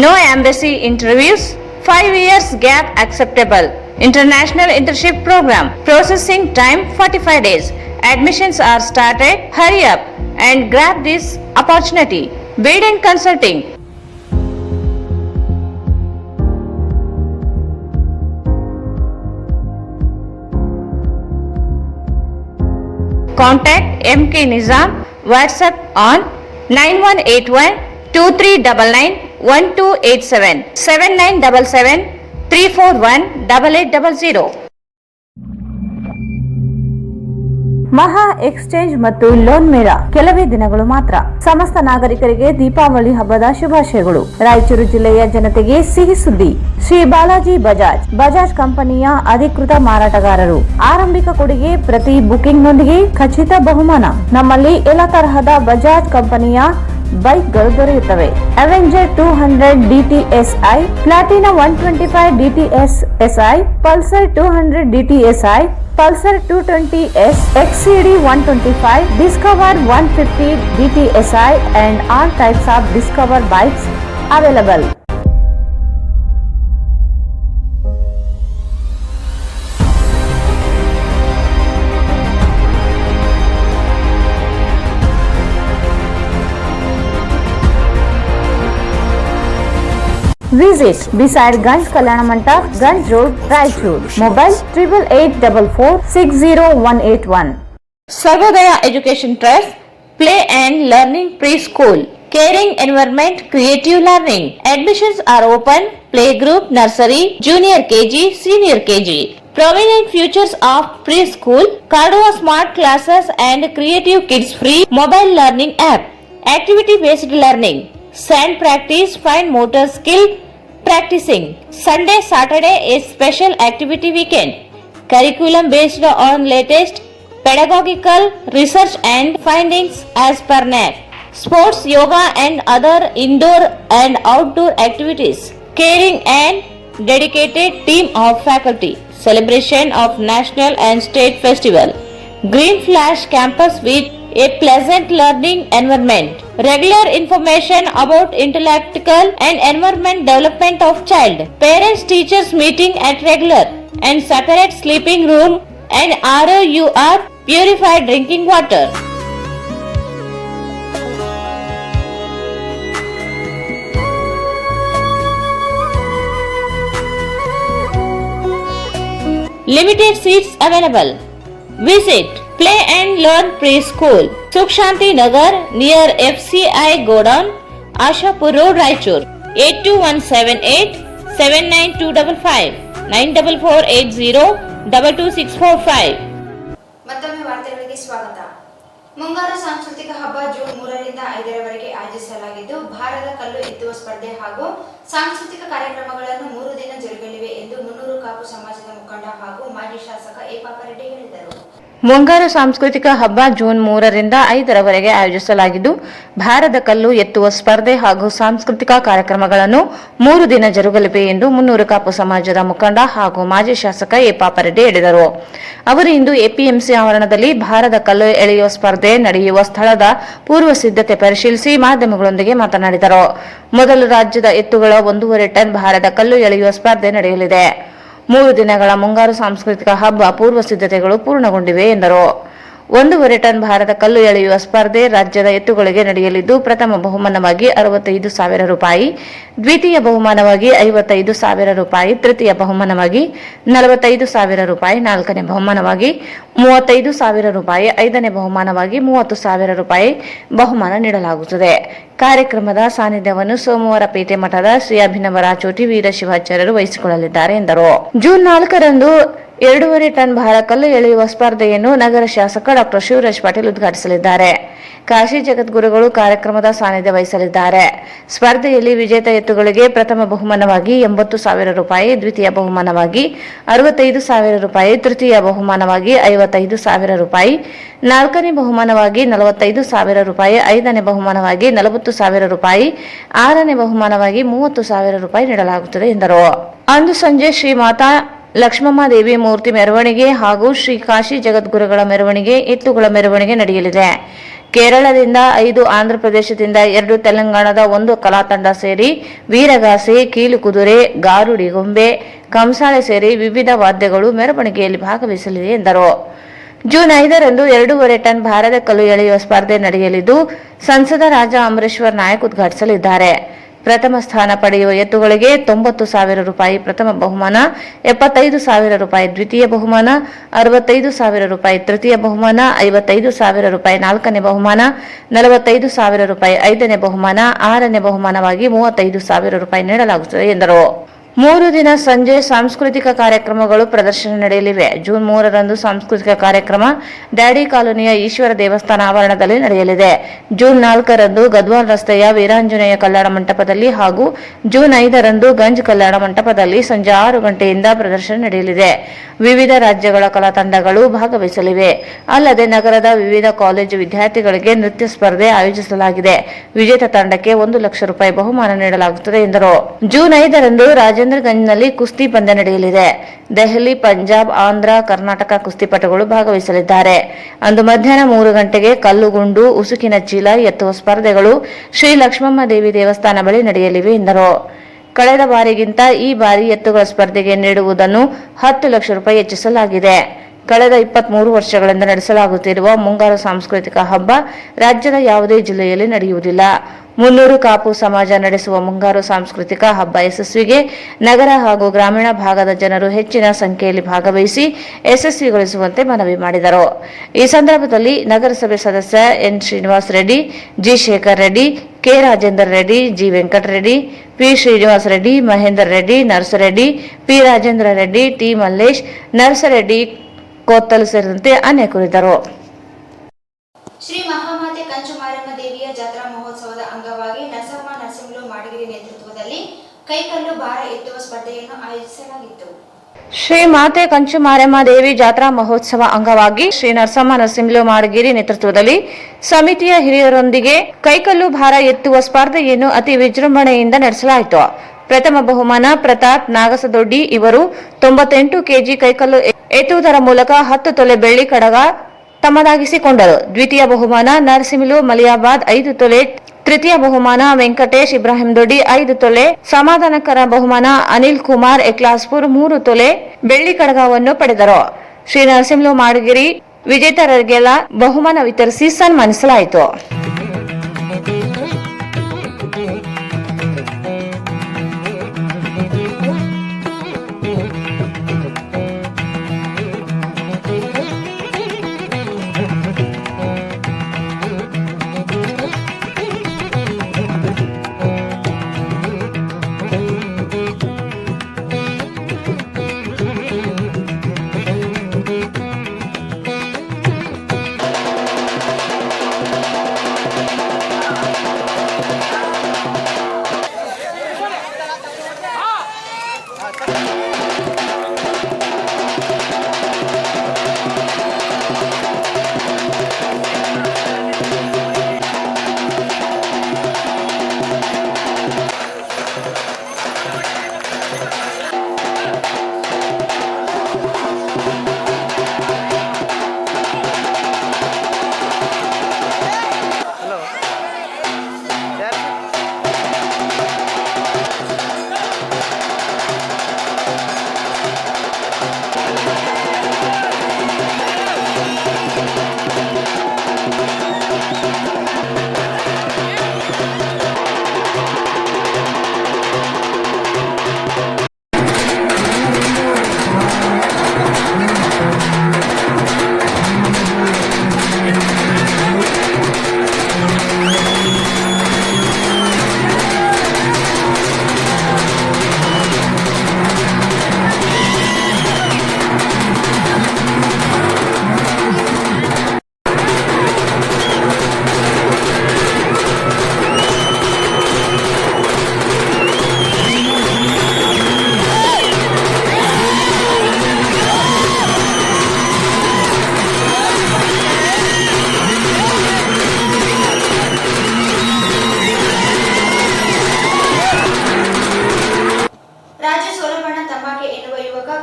No embassy interviews. 5 years gap acceptable. International internship program. Processing time 45 days. Admissions are started. Hurry up and grab this opportunity. Bid and consulting. Contact MK Nizam. WhatsApp on 9181 2399 1287 7977 341 8800. ಮಹಾ exchange ಮತ್ತು loan ಮೇಳ ಕೆಲವೇ ದಿನಗಳು ಮಾತ್ರ. ಸಮಸ್ತ ನಾಗರಿಕರಿಗೆ ದೀಪಾವಳಿ ಹಬ್ಬದ ಶುಭಾಶಯಗಳು. ರಾಯಚೂರು ಜಿಲ್ಲೆಯ ಜನತೆಗೆ ಸಿಹಿ ಸುದ್ದಿ. ಶ್ರೀ ಬಾಲಾಜಿ ಬಜಾಜ್ ಕಂಪನಿಯ ಅಧಿಕೃತ ಮಾರಾಟಗಾರರು. ಆರಂಭಿಕ ಕೊಡುಗೆ ಪ್ರತಿ ಬುಕಿಂಗ್ ನೊಂದಿಗೆ ಖಚಿತ ಬಹುಮಾನ. ನಮ್ಮಲ್ಲಿ ಎಲ್ಲ ತರಹದ ಬಜಾಜ್ ಕಂಪನಿಯ ಬೈಕ್ಗಳು ದೊರೆಯುತ್ತವೆ. Avenger 200 DTSI, Platina 125 DTSI, Pulsar 200 DTSI, Pulsar 220S, XCD 125, Discover 150 DTSI and all types of Discover bikes available. Visit beside Ganj Kalyana Mandap, Ganj Road, Raichur. Mobile 8844-60181. Sarvodaya Education Trust, Play and Learning Preschool. Caring environment, creative learning. Admissions are open. Playgroup, nursery, junior KG, senior KG. Prominent futures of preschool. Cardova Smart Classes and Creative Kids Free Mobile Learning App. Activity based learning. Sand practice, fine motor skill practicing. Sunday, Saturday is special activity weekend. Curriculum based on latest pedagogical research and findings as per NAC. Sports, yoga and other indoor and outdoor activities. Caring and dedicated team of faculty. Celebration of national and state festival. Green Flash campus with a pleasant learning environment. Regular information about intellectual and environment development of child. Parents teachers meeting at regular and separate sleeping room and ROUR purified drinking water. Limited seats available. Visit Play and Learn Preschool, Sukh Shanti Nagar near FCI Godown, Ashapur Road, Raichur. 82178 79255 94480 22645. ಮತ್ತೊಮ್ಮೆ ವಾರ್ತೆಗಳಿಗೆ ಸ್ವಾಗತ. ಮುಂಗಾರು ಸಾಂಸ್ಕೃತಿಕ ಹಬ್ಬ June 3ರಿಂದ 5ರವರೆಗೆ ಆಯೋಜಿಸಲಾಗಿದ್ದು, ಭಾರದ ಕಲ್ಲು ಎತ್ತುವ ಸ್ಪರ್ಧೆ ಹಾಗೂ ಸಾಂಸ್ಕೃತಿಕ ಕಾರ್ಯಕ್ರಮಗಳನ್ನು 3 ದಿನ ಜರುಗಲಿವೆ ಎಂದು ಮುನ್ನೂರು ಕಾಪು ಸಮಾಜದ ಮುಖಂಡ ಹಾಗೂ ಮಾಜಿ ಶಾಸಕ ಎ ಪಾಪರೆಡ್ಡಿ ಹೇಳಿದರು. ಮುಂಗಾರು ಸಾಂಸ್ಕೃತಿಕ ಹಬ್ಬ ಜೂನ್ 3ರಿಂದ 5ರವರೆಗೆ ಆಯೋಜಿಸಲಾಗಿದ್ದು, ಭಾರದ ಕಲ್ಲು ಎತ್ತುವ ಸ್ಪರ್ಧೆ ಹಾಗೂ ಸಾಂಸ್ಕೃತಿಕ ಕಾರ್ಯಕ್ರಮಗಳನ್ನು 3 ದಿನ ಜರುಗಲಿವೆ ಎಂದು ಮುನ್ನೂರು ಕಾಪು ಸಮಾಜದ ಮುಖಂಡ ಹಾಗೂ ಮಾಜಿ ಶಾಸಕ ಎ ಪಾಪರೆಡ್ಡಿ ಹೇಳಿದರು. ಅವರು ಇಂದು ಎಪಿಎಂಸಿ ಆವರಣದಲ್ಲಿ ಭಾರದ ಕಲ್ಲು ಎಳೆಯುವ ಸ್ಪರ್ಧೆ ನಡೆಯುವ ಸ್ಥಳದ ಪೂರ್ವ ಸಿದ್ಧತೆ ಪರಿಶೀಲಿಸಿ ಮಾಧ್ಯಮಗಳೊಂದಿಗೆ ಮಾತನಾಡಿದರು. ಮೊದಲು ರಾಜ್ಯದ ಎತ್ತುಗಳ 1.5 ಟನ್ ಭಾರದ ಕಲ್ಲು ಎಳೆಯುವ ಸ್ಪರ್ಧೆ ನಡೆಯಲಿದೆ. 3 ದಿನಗಳ ಮುಂಗಾರು ಸಾಂಸ್ಕೃತಿಕ ಹಬ್ಬ ಪೂರ್ವ ಸಿದ್ಧತೆಗಳು ಪೂರ್ಣಗೊಂಡಿವೆ ಎಂದರು. 1.5 ಟನ್ ಭಾರದ ಕಲ್ಲು ಎಳೆಯುವ ಸ್ಪರ್ಧೆ ರಾಜ್ಯದ ಎತ್ತುಗಳಿಗೆ ನಡೆಯಲಿದ್ದು ಪ್ರಥಮ ಬಹುಮಾನವಾಗಿ 65,000 ರೂಪಾಯಿ, ದ್ವಿತೀಯ ಬಹುಮಾನವಾಗಿ 55,000 ರೂಪಾಯಿ, ತೃತೀಯ ಬಹುಮಾನವಾಗಿ 45,000 ರೂಪಾಯಿ, ನಾಲ್ಕನೇ ಬಹುಮಾನವಾಗಿ 35,000 ರೂಪಾಯಿ, ಐದನೇ ಬಹುಮಾನವಾಗಿ 30,000 ರೂಪಾಯಿ ಬಹುಮಾನ ನೀಡಲಾಗುತ್ತದೆ. ಕಾರ್ಯಕ್ರಮದ ಸಾನ್ನಿಧ್ಯವನ್ನು ಸೋಮವಾರಪೇಟೆ ಮಠದ ಶ್ರೀ ಅಭಿನವ ರಾಚೋಟಿ ವೀರಶಿವಾಚಾರ್ಯರು ವಹಿಸಿಕೊಳ್ಳಲಿದ್ದಾರೆ ಎಂದರು. ಜೂನ್ 4ರಂದು 2.5 ಟನ್ ಭಾರ ಕಲ್ಲು ಎಳೆಯುವ ಸ್ಪರ್ಧೆಯನ್ನು ನಗರ ಶಾಸಕ ಡಾಕ್ಟರ್ ಶಿವರಾಜ್ ಪಾಟೀಲ್ ಉದ್ಘಾಟಿಸಲಿದ್ದಾರೆ. ಕಾಶಿ ಜಗದ್ಗುರುಗಳು ಕಾರ್ಯಕ್ರಮದ ಸಾನ್ನಿಧ್ಯ ವಹಿಸಲಿದ್ದಾರೆ. ಸ್ಪರ್ಧೆಯಲ್ಲಿ ವಿಜೇತ ಎತ್ತುಗಳಿಗೆ ಪ್ರಥಮ ಬಹುಮಾನವಾಗಿ 80,000 ರೂಪಾಯಿ, ದ್ವಿತೀಯ ಬಹುಮಾನವಾಗಿ 65,000 ರೂಪಾಯಿ, ತೃತೀಯ ಬಹುಮಾನವಾಗಿ 55,000 ರೂಪಾಯಿ, ನಾಲ್ಕನೇ ಬಹುಮಾನವಾಗಿ 45,000 ರೂಪಾಯಿ, ಐದನೇ ಬಹುಮಾನವಾಗಿ 40,000 ರೂಪಾಯಿ, ಆರನೇ ಬಹುಮಾನವಾಗಿ 30,000 ರೂಪಾಯಿ ನೀಡಲಾಗುತ್ತದೆ ಎಂದರು. ಅಂದು ಸಂಜೆ ಶ್ರೀ ಮಾತಾ ಲಕ್ಷ್ಮಮ್ಮ ದೇವಿ ಮೂರ್ತಿ ಮೆರವಣಿಗೆ ಹಾಗೂ ಶ್ರೀ ಕಾಶಿ ಜಗದ್ಗುರುಗಳ ಮೆರವಣಿಗೆ, ಎತ್ತುಗಳ ಮೆರವಣಿಗೆ ನಡೆಯಲಿದೆ. ಕೇರಳದಿಂದ 5, ಆಂಧ್ರಪ್ರದೇಶದಿಂದ 2, ತೆಲಂಗಾಣದ 1 ಕಲಾ ತಂಡ ಸೇರಿ ವೀರಗಾಸೆ, ಕೀಲುಕುದುರೆ, ಗಾರುಡಿ ಗೊಂಬೆ, ಕಂಸಾಳೆ ಸೇರಿ ವಿವಿಧ ವಾದ್ಯಗಳು ಮೆರವಣಿಗೆಯಲ್ಲಿ ಭಾಗವಹಿಸಲಿದೆ ಎಂದರು. ಜೂನ್ 5ರಂದು 2.5 ಟನ್ ಭಾರದ ಕಲ್ಲು ಎಳೆಯುವ ಸ್ಪರ್ಧೆ ನಡೆಯಲಿದ್ದು ಸಂಸದ ರಾಜ ಅಮರೇಶ್ವರ್ ನಾಯಕ್ ಉದ್ಘಾಟಿಸಲಿದ್ದಾರೆ. ಪ್ರಥಮ ಸ್ಥಾನ ಪಡೆಯುವ ಎತ್ತುಗಳಿಗೆ 90,000 ರೂಪಾಯಿ ಪ್ರಥಮ ಬಹುಮಾನ, 75,000 ರೂಪಾಯಿ ದ್ವಿತೀಯ ಬಹುಮಾನ, 65,000 ರೂಪಾಯಿ ತೃತೀಯ ಬಹುಮಾನ, 55,000 ರೂಪಾಯಿ ನಾಲ್ಕನೇ ಬಹುಮಾನ, 45,000 ರೂಪಾಯಿ ಐದನೇ ಬಹುಮಾನ, ಆರನೇ ಬಹುಮಾನವಾಗಿ 35,000 ರೂಪಾಯಿ ನೀಡಲಾಗುತ್ತದೆ ಎಂದರು. 3 ದಿನ ಸಂಜೆ ಸಾಂಸ್ಕೃತಿಕ ಕಾರ್ಯಕ್ರಮಗಳು ಪ್ರದರ್ಶನ ನಡೆಯಲಿವೆ. ಜೂನ್ 3ರಂದು ಸಾಂಸ್ಕೃತಿಕ ಕಾರ್ಯಕ್ರಮ ಡ್ಯಾಡಿ ಕಾಲೋನಿಯ ಈಶ್ವರ ದೇವಸ್ಥಾನ ಆವರಣದಲ್ಲಿ ನಡೆಯಲಿದೆ. ಜೂನ್ 4ರಂದು ಗದ್ವಾಲ್ ರಸ್ತೆಯ ವೀರಾಂಜನೇಯ ಕಲ್ಯಾಣ ಮಂಟಪದಲ್ಲಿ ಹಾಗೂ ಜೂನ್ 5ರಂದು ಗಂಜ್ ಕಲ್ಯಾಣ ಮಂಟಪದಲ್ಲಿ ಸಂಜೆ 6 ಗಂಟೆಯಿಂದ ಪ್ರದರ್ಶನ ನಡೆಯಲಿದೆ. ವಿವಿಧ ರಾಜ್ಯಗಳ ಕಲಾ ತಂಡಗಳು ಭಾಗವಹಿಸಲಿವೆ. ಅಲ್ಲದೆ ನಗರದ ವಿವಿಧ ಕಾಲೇಜು ವಿದ್ಯಾರ್ಥಿಗಳಿಗೆ ನೃತ್ಯ ಸ್ಪರ್ಧೆ ಆಯೋಜಿಸಲಾಗಿದೆ. ವಿಜೇತ ತಂಡಕ್ಕೆ 1 ಲಕ್ಷ ರೂಪಾಯಿ ಬಹುಮಾನ ನೀಡಲಾಗುತ್ತದೆ ಎಂದರು. ಜೂನ್ 5ರಂದು ರಾಜೇಂದ್ರಗಂಜ್ನಲ್ಲಿ ಕುಸ್ತಿ ಪಂದ್ಯ ನಡೆಯಲಿದೆ. ದೆಹಲಿ, ಪಂಜಾಬ್, ಆಂಧ್ರ, ಕರ್ನಾಟಕ ಕುಸ್ತಿಪಟುಗಳು ಭಾಗವಹಿಸಲಿದ್ದಾರೆ. ಅಂದು ಮಧ್ಯಾಹ್ನ 3 ಗಂಟೆಗೆ ಕಲ್ಲುಗುಂಡು, ಉಸುಕಿನ ಚೀಲ ಎತ್ತುವ ಸ್ಪರ್ಧೆಗಳು ಶ್ರೀ ಲಕ್ಷ್ಮಮ್ಮ ದೇವಿ ದೇವಸ್ಥಾನ ಬಳಿ ನಡೆಯಲಿವೆ ಎಂದರು. ಕಳೆದ ಬಾರಿಗಿಂತ ಈ ಬಾರಿ ಎತ್ತುಗಳ ಸ್ಪರ್ಧೆಗೆ ನೀಡುವುದನ್ನು 10 ಲಕ್ಷ ರೂಪಾಯಿ ಹೆಚ್ಚಿಸಲಾಗಿದೆ. ಕಳೆದ 23 ವರ್ಷಗಳಿಂದ ನಡೆಸಲಾಗುತ್ತಿರುವ ಮುಂಗಾರು ಸಾಂಸ್ಕೃತಿಕ ಹಬ್ಬ ರಾಜ್ಯದ ಯಾವುದೇ ಜಿಲ್ಲೆಯಲ್ಲಿ ನಡೆಯುವುದಿಲ್ಲ. 300 ಕಾಪು ಸಮಾಜ ನಡೆಸುವ ಮುಂಗಾರು ಸಾಂಸ್ಕೃತಿಕ ಹಬ್ಬ ಯಶಸ್ವಿಗೆ ನಗರ ಹಾಗೂ ಗ್ರಾಮೀಣ ಭಾಗದ ಜನರು ಹೆಚ್ಚಿನ ಸಂಖ್ಯೆಯಲ್ಲಿ ಭಾಗವಹಿಸಿ ಯಶಸ್ವಿಗೊಳಿಸುವಂತೆ ಮನವಿ ಮಾಡಿದರು. ಈ ಸಂದರ್ಭದಲ್ಲಿ ನಗರಸಭೆ ಸದಸ್ಯ N Srinivasa Reddy, G Shekhar Reddy, K Rajender Reddy, G Venkatareddy, P Srinivasa Reddy, Mahender Reddy, Narasareddy, P Rajendra Reddy, T Mallesh, Narasareddy Kothal ಸೇರಿದಂತೆ ಅನೇಕರಿದ್ದರು. ಶ್ರೀ ಮಹಾಮಾತೆ ಕಂಚು ಮಾರಮ್ಮ ದೇವಿಯ ಜಾತ್ರಾ ಮಹೋತ್ಸವದ ಅಂಗವಾಗಿ ನರಸಮ್ಮ ನರಸಿಂಹಲು ಮಾಡಗಿರಿ ನೇತೃತ್ವದಲ್ಲಿ ಕೈಕಲ್ಲು ಭಾರ ಎತ್ತುವ ಸ್ಪರ್ಧೆಯನ್ನು ಆಯೋಜಿಸಲಾಗಿತ್ತು. ಶ್ರೀ ಮಾತೆ ಕಂಚು ಮಾರಮ್ಮ ದೇವಿ ಜಾತ್ರಾ ಮಹೋತ್ಸವ ಅಂಗವಾಗಿ ಶ್ರೀ ನರಸಮ್ಮ ನರಸಿಂಹಲು ಮಾಡಗಿರಿ ನೇತೃತ್ವದಲ್ಲಿ ಸಮಿತಿಯ ಹಿರಿಯರೊಂದಿಗೆ ಕೈಕಲ್ಲು ಭಾರ ಎತ್ತುವ ಸ್ಪರ್ಧೆಯನ್ನು ಅತಿ ವಿಜೃಂಭಣೆಯಿಂದ ನಡೆಸಲಾಯಿತು. ಪ್ರಥಮ ಬಹುಮಾನ ಪ್ರತಾಪ್ ನಾಗಸದೊಡ್ಡಿ ಇವರು 98 ಕೆಜಿ ಕೈಕಲ್ಲು ಎತ್ತುವುದರ ಮೂಲಕ 10 ತೊಲೆ ಬೆಳ್ಳಿ ಕಡಗ ತಮ್ಮದಾಗಿಸಿಕೊಂಡರು. ದ್ವಿತೀಯ ಬಹುಮಾನ ನರಸಿಂಹಲು ಮಲಿಯಾಬಾದ್ 5 ತೊಲೆ, ತೃತೀಯ ಬಹುಮಾನ ವೆಂಕಟೇಶ್ ಇಬ್ರಾಹಿಂ ದೊಡ್ಡಿ 5 ತೊಲೆ, ಸಮಾಧಾನಕರ ಬಹುಮಾನ ಅನಿಲ್ ಕುಮಾರ್ ಎಕ್ಲಾಸ್ಪುರ್ 3 ತೊಲೆ ಬೆಳ್ಳಿ ಕಡಗವನ್ನು ಪಡೆದರು. ಶ್ರೀ ನರಸಿಂಹಲು ಮಾಡಗಿರಿ ವಿಜೇತರಿಗೆಲ್ಲ ಬಹುಮಾನ ವಿತರಿಸಿ ಸನ್ಮಾನಿಸಲಾಯಿತು.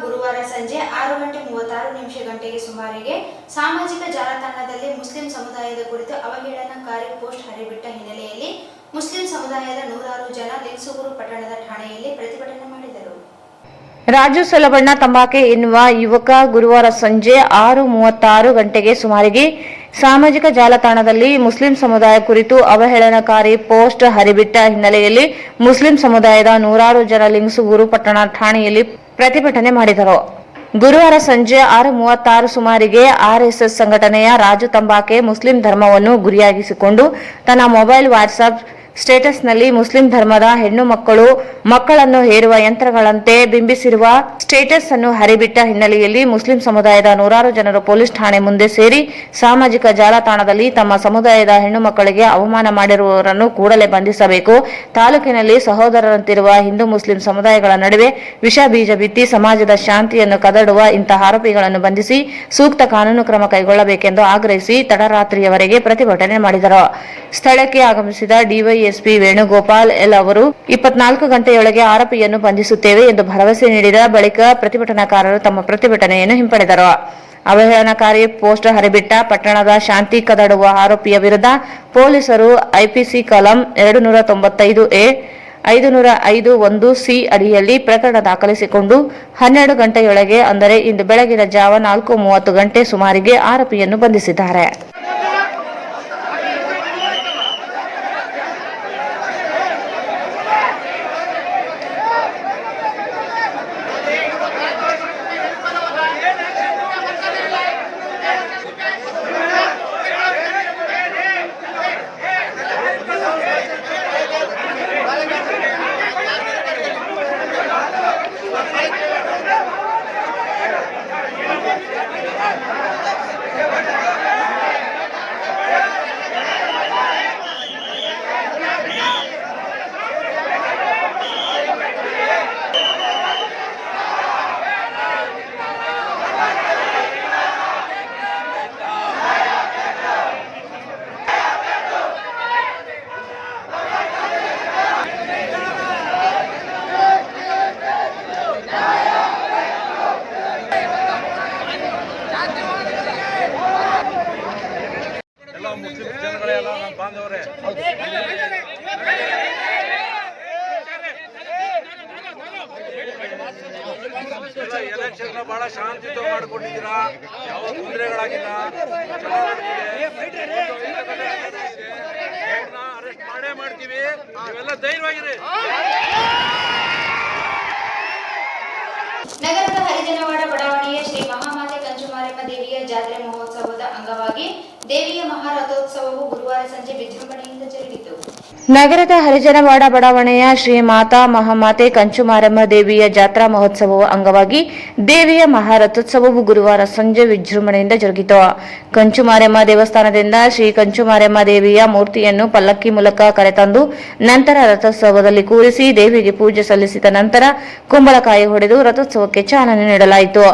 ಗುರುವಾರ ಸಂಜೆ 6:36 ಸುಮಾರಿಗೆ ಸಾಮಾಜಿಕ ಜಾಲತಾಣದಲ್ಲಿ ಮುಸ್ಲಿಂ ಸಮುದಾಯದ ಕುರಿತು ಅವಹೇಳನಕಾರಿ ಪೋಸ್ಟ್ ಹರಿಬಿಟ್ಟ ಹಿನ್ನೆಲೆಯಲ್ಲಿ ಮುಸ್ಲಿಂ ಸಮುದಾಯದ 100 ಜನ ಲಿಂಗಸೂಗೂರು ಪಟ್ಟಣದ ಠಾಣೆಯಲ್ಲಿ ಪ್ರತಿಭಟನೆ ಮಾಡಿದರು. ರಾಜು ಸಲಬಣ್ಣ ತಂಬಾಕೆ ಎನ್ನುವ ಯುವಕ ಗುರುವಾರ ಸಂಜೆ 6:36 ಸುಮಾರಿಗೆ ಸಾಮಾಜಿಕ ಜಾಲತಾಣದಲ್ಲಿ ಮುಸ್ಲಿಂ ಸಮುದಾಯ ಕುರಿತು ಅವಹೇಳನಕಾರಿ ಪೋಸ್ಟ್ ಹರಿಬಿಟ್ಟ ಹಿನ್ನೆಲೆಯಲ್ಲಿ ಮುಸ್ಲಿಂ ಸಮುದಾಯದ 100 ಜನ ಲಿಂಗಸೂಗೂರು ಪಟ್ಟಣ ಠಾಣೆಯಲ್ಲಿ ಪ್ರತಿಭಟನೆ ಮಾಡಿದರು. ಗುರುವಾರ ಸಂಜೆ 6:36 ಸುಮಾರಿಗೆ ಆರ್ಎಸ್ಎಸ್ ಸಂಘಟನೆಯ ರಾಜು ತಂಬಾಕೆ ಮುಸ್ಲಿಂ ಧರ್ಮವನ್ನು ಗುರಿಯಾಗಿಸಿಕೊಂಡು ತನ್ನ ಮೊಬೈಲ್ ವಾಟ್ಸ್ಆಪ್ ಸ್ಟೇಟಸ್ನಲ್ಲಿ ಮುಸ್ಲಿಂ ಧರ್ಮದ ಹೆಣ್ಣು ಮಕ್ಕಳನ್ನು ಹೇರುವ ಯಂತ್ರಗಳಂತೆ ಬಿಂಬಿಸಿರುವ ಸ್ಟೇಟಸ್ ಅನ್ನು ಹರಿಬಿಟ್ಟ ಹಿನ್ನೆಲೆಯಲ್ಲಿ ಮುಸ್ಲಿಂ ಸಮುದಾಯದ 100 ಜನರು ಪೊಲೀಸ್ ಠಾಣೆ ಮುಂದೆ ಸೇರಿ ಸಾಮಾಜಿಕ ಜಾಲತಾಣದಲ್ಲಿ ತಮ್ಮ ಸಮುದಾಯದ ಹೆಣ್ಣು ಮಕ್ಕಳಿಗೆ ಅವಮಾನ ಮಾಡಿರುವವರನ್ನು ಕೂಡಲೇ ಬಂಧಿಸಬೇಕು, ತಾಲೂಕಿನಲ್ಲಿ ಸಹೋದರರಂತಿರುವ ಹಿಂದೂ ಮುಸ್ಲಿಂ ಸಮುದಾಯಗಳ ನಡುವೆ ವಿಷ ಬೀಜ ಬಿತ್ತಿ ಸಮಾಜದ ಶಾಂತಿಯನ್ನು ಕದಡುವ ಇಂತಹ ಆರೋಪಿಗಳನ್ನು ಬಂಧಿಸಿ ಸೂಕ್ತ ಕಾನೂನು ಕ್ರಮ ಕೈಗೊಳ್ಳಬೇಕೆಂದು ಆಗ್ರಹಿಸಿ ತಡರಾತ್ರಿಯವರೆಗೆ ಪ್ರತಿಭಟನೆ ಮಾಡಿದರು. ಸ್ಥಳಕ್ಕೆ ಆಗಮಿಸಿದ ಡಿವೈಎಸ್ಪಿ ವೇಣುಗೋಪಾಲ್ ಎಲ್ ಅವರು 24 ಗಂಟೆಯೊಳಗೆ ಆರೋಪಿಯನ್ನು ಬಂಧಿಸುತ್ತೇವೆ ಎಂದು ಭರವಸೆ ನೀಡಿದ ಬಳಿಕ ಪ್ರತಿಭಟನಾಕಾರರು ತಮ್ಮ ಪ್ರತಿಭಟನೆಯನ್ನು ಹಿಂಪಡೆದರು. ಅವಹೇಳನಕಾರಿ ಪೋಸ್ಟ್ ಹರಿಬಿಟ್ಟ ಪಟ್ಟಣದ ಶಾಂತಿ ಕದಡುವ ಆರೋಪಿಯ ವಿರುದ್ಧ ಪೊಲೀಸರು ಐಪಿಸಿ ಕಲಂ 295A 505(1)C ಅಡಿಯಲ್ಲಿ ಪ್ರಕರಣ ದಾಖಲಿಸಿಕೊಂಡು 12 ಗಂಟೆಯೊಳಗೆ ಅಂದರೆ ಇಂದು ಬೆಳಗಿನ ಜಾವ 4:30 ಗಂಟೆ ಸುಮಾರಿಗೆ ಆರೋಪಿಯನ್ನು ಬಂಧಿಸಿದ್ದಾರೆ. ಎಲೆಕ್ಷನ್ ಬಹಳ ಶಾಂತಿಯುತ ಮಾಡಿಕೊಂಡಿದ್ದೀರಾ, ಯಾವ ತೊಂದರೆಗಳಾಗಿಲ್ಲ. ಅರೆಸ್ಟ್ ಮಾಡೇ ಮಾಡ್ತೀವಿ, ನೀವೆಲ್ಲ ಧೈರ್ಯವಾಗಿರಿ. ನಗರದ ಹರಿಜನವಾಡ ಬಡಾವಣೆಯ ಶ್ರೀ ಮಹಾಮಾತೆ ಕಂಚುಮಾರಮ್ಮ ದೇವಿಯ ಜಾತ್ರೆ ಮಹೋತ್ಸವದ ಅಂಗವಾಗಿ ದೇವಿಯ ಮಹಾರಥೋತ್ಸವವು ಗುರುವಾರ ಸಂಜೆ ವಿಜೃಂಭಣೆಯಿಂದ ಜರುಗಿತು. ನಗರದ ಹರಿಜನವಾಡ ಬಡಾವಣೆಯ ಶ್ರೀ ಮಾತಾ ಮಹಾಮಾತೆ ಕಂಚುಮಾರಮ್ಮ ದೇವಿಯ ಜಾತ್ರಾ ಮಹೋತ್ಸವದ ಅಂಗವಾಗಿ ದೇವಿಯ ಮಹಾರಥೋತ್ಸವವು ಗುರುವಾರ ಸಂಜೆ ವಿಜೃಂಭಣೆಯಿಂದ ಜರುಗಿತು. ಕಂಚುಮಾರಮ್ಮ ದೇವಸ್ಥಾನದಿಂದ ಶ್ರೀ ಕಂಚುಮಾರಮ್ಮ ದೇವಿಯ ಮೂರ್ತಿಯನ್ನು ಪಲ್ಲಕ್ಕಿ ಮೂಲಕ ಕರೆತಂದು ನಂತರ ರಥೋತ್ಸವದಲ್ಲಿ ಕೂರಿಸಿ ದೇವಿಗೆ ಪೂಜೆ ಸಲ್ಲಿಸಿದ ನಂತರ ಕುಂಬಳಕಾಯಿ ಹೊಡೆದು ರಥೋತ್ಸವಕ್ಕೆ ಚಾಲನೆ ನೀಡಲಾಯಿತು.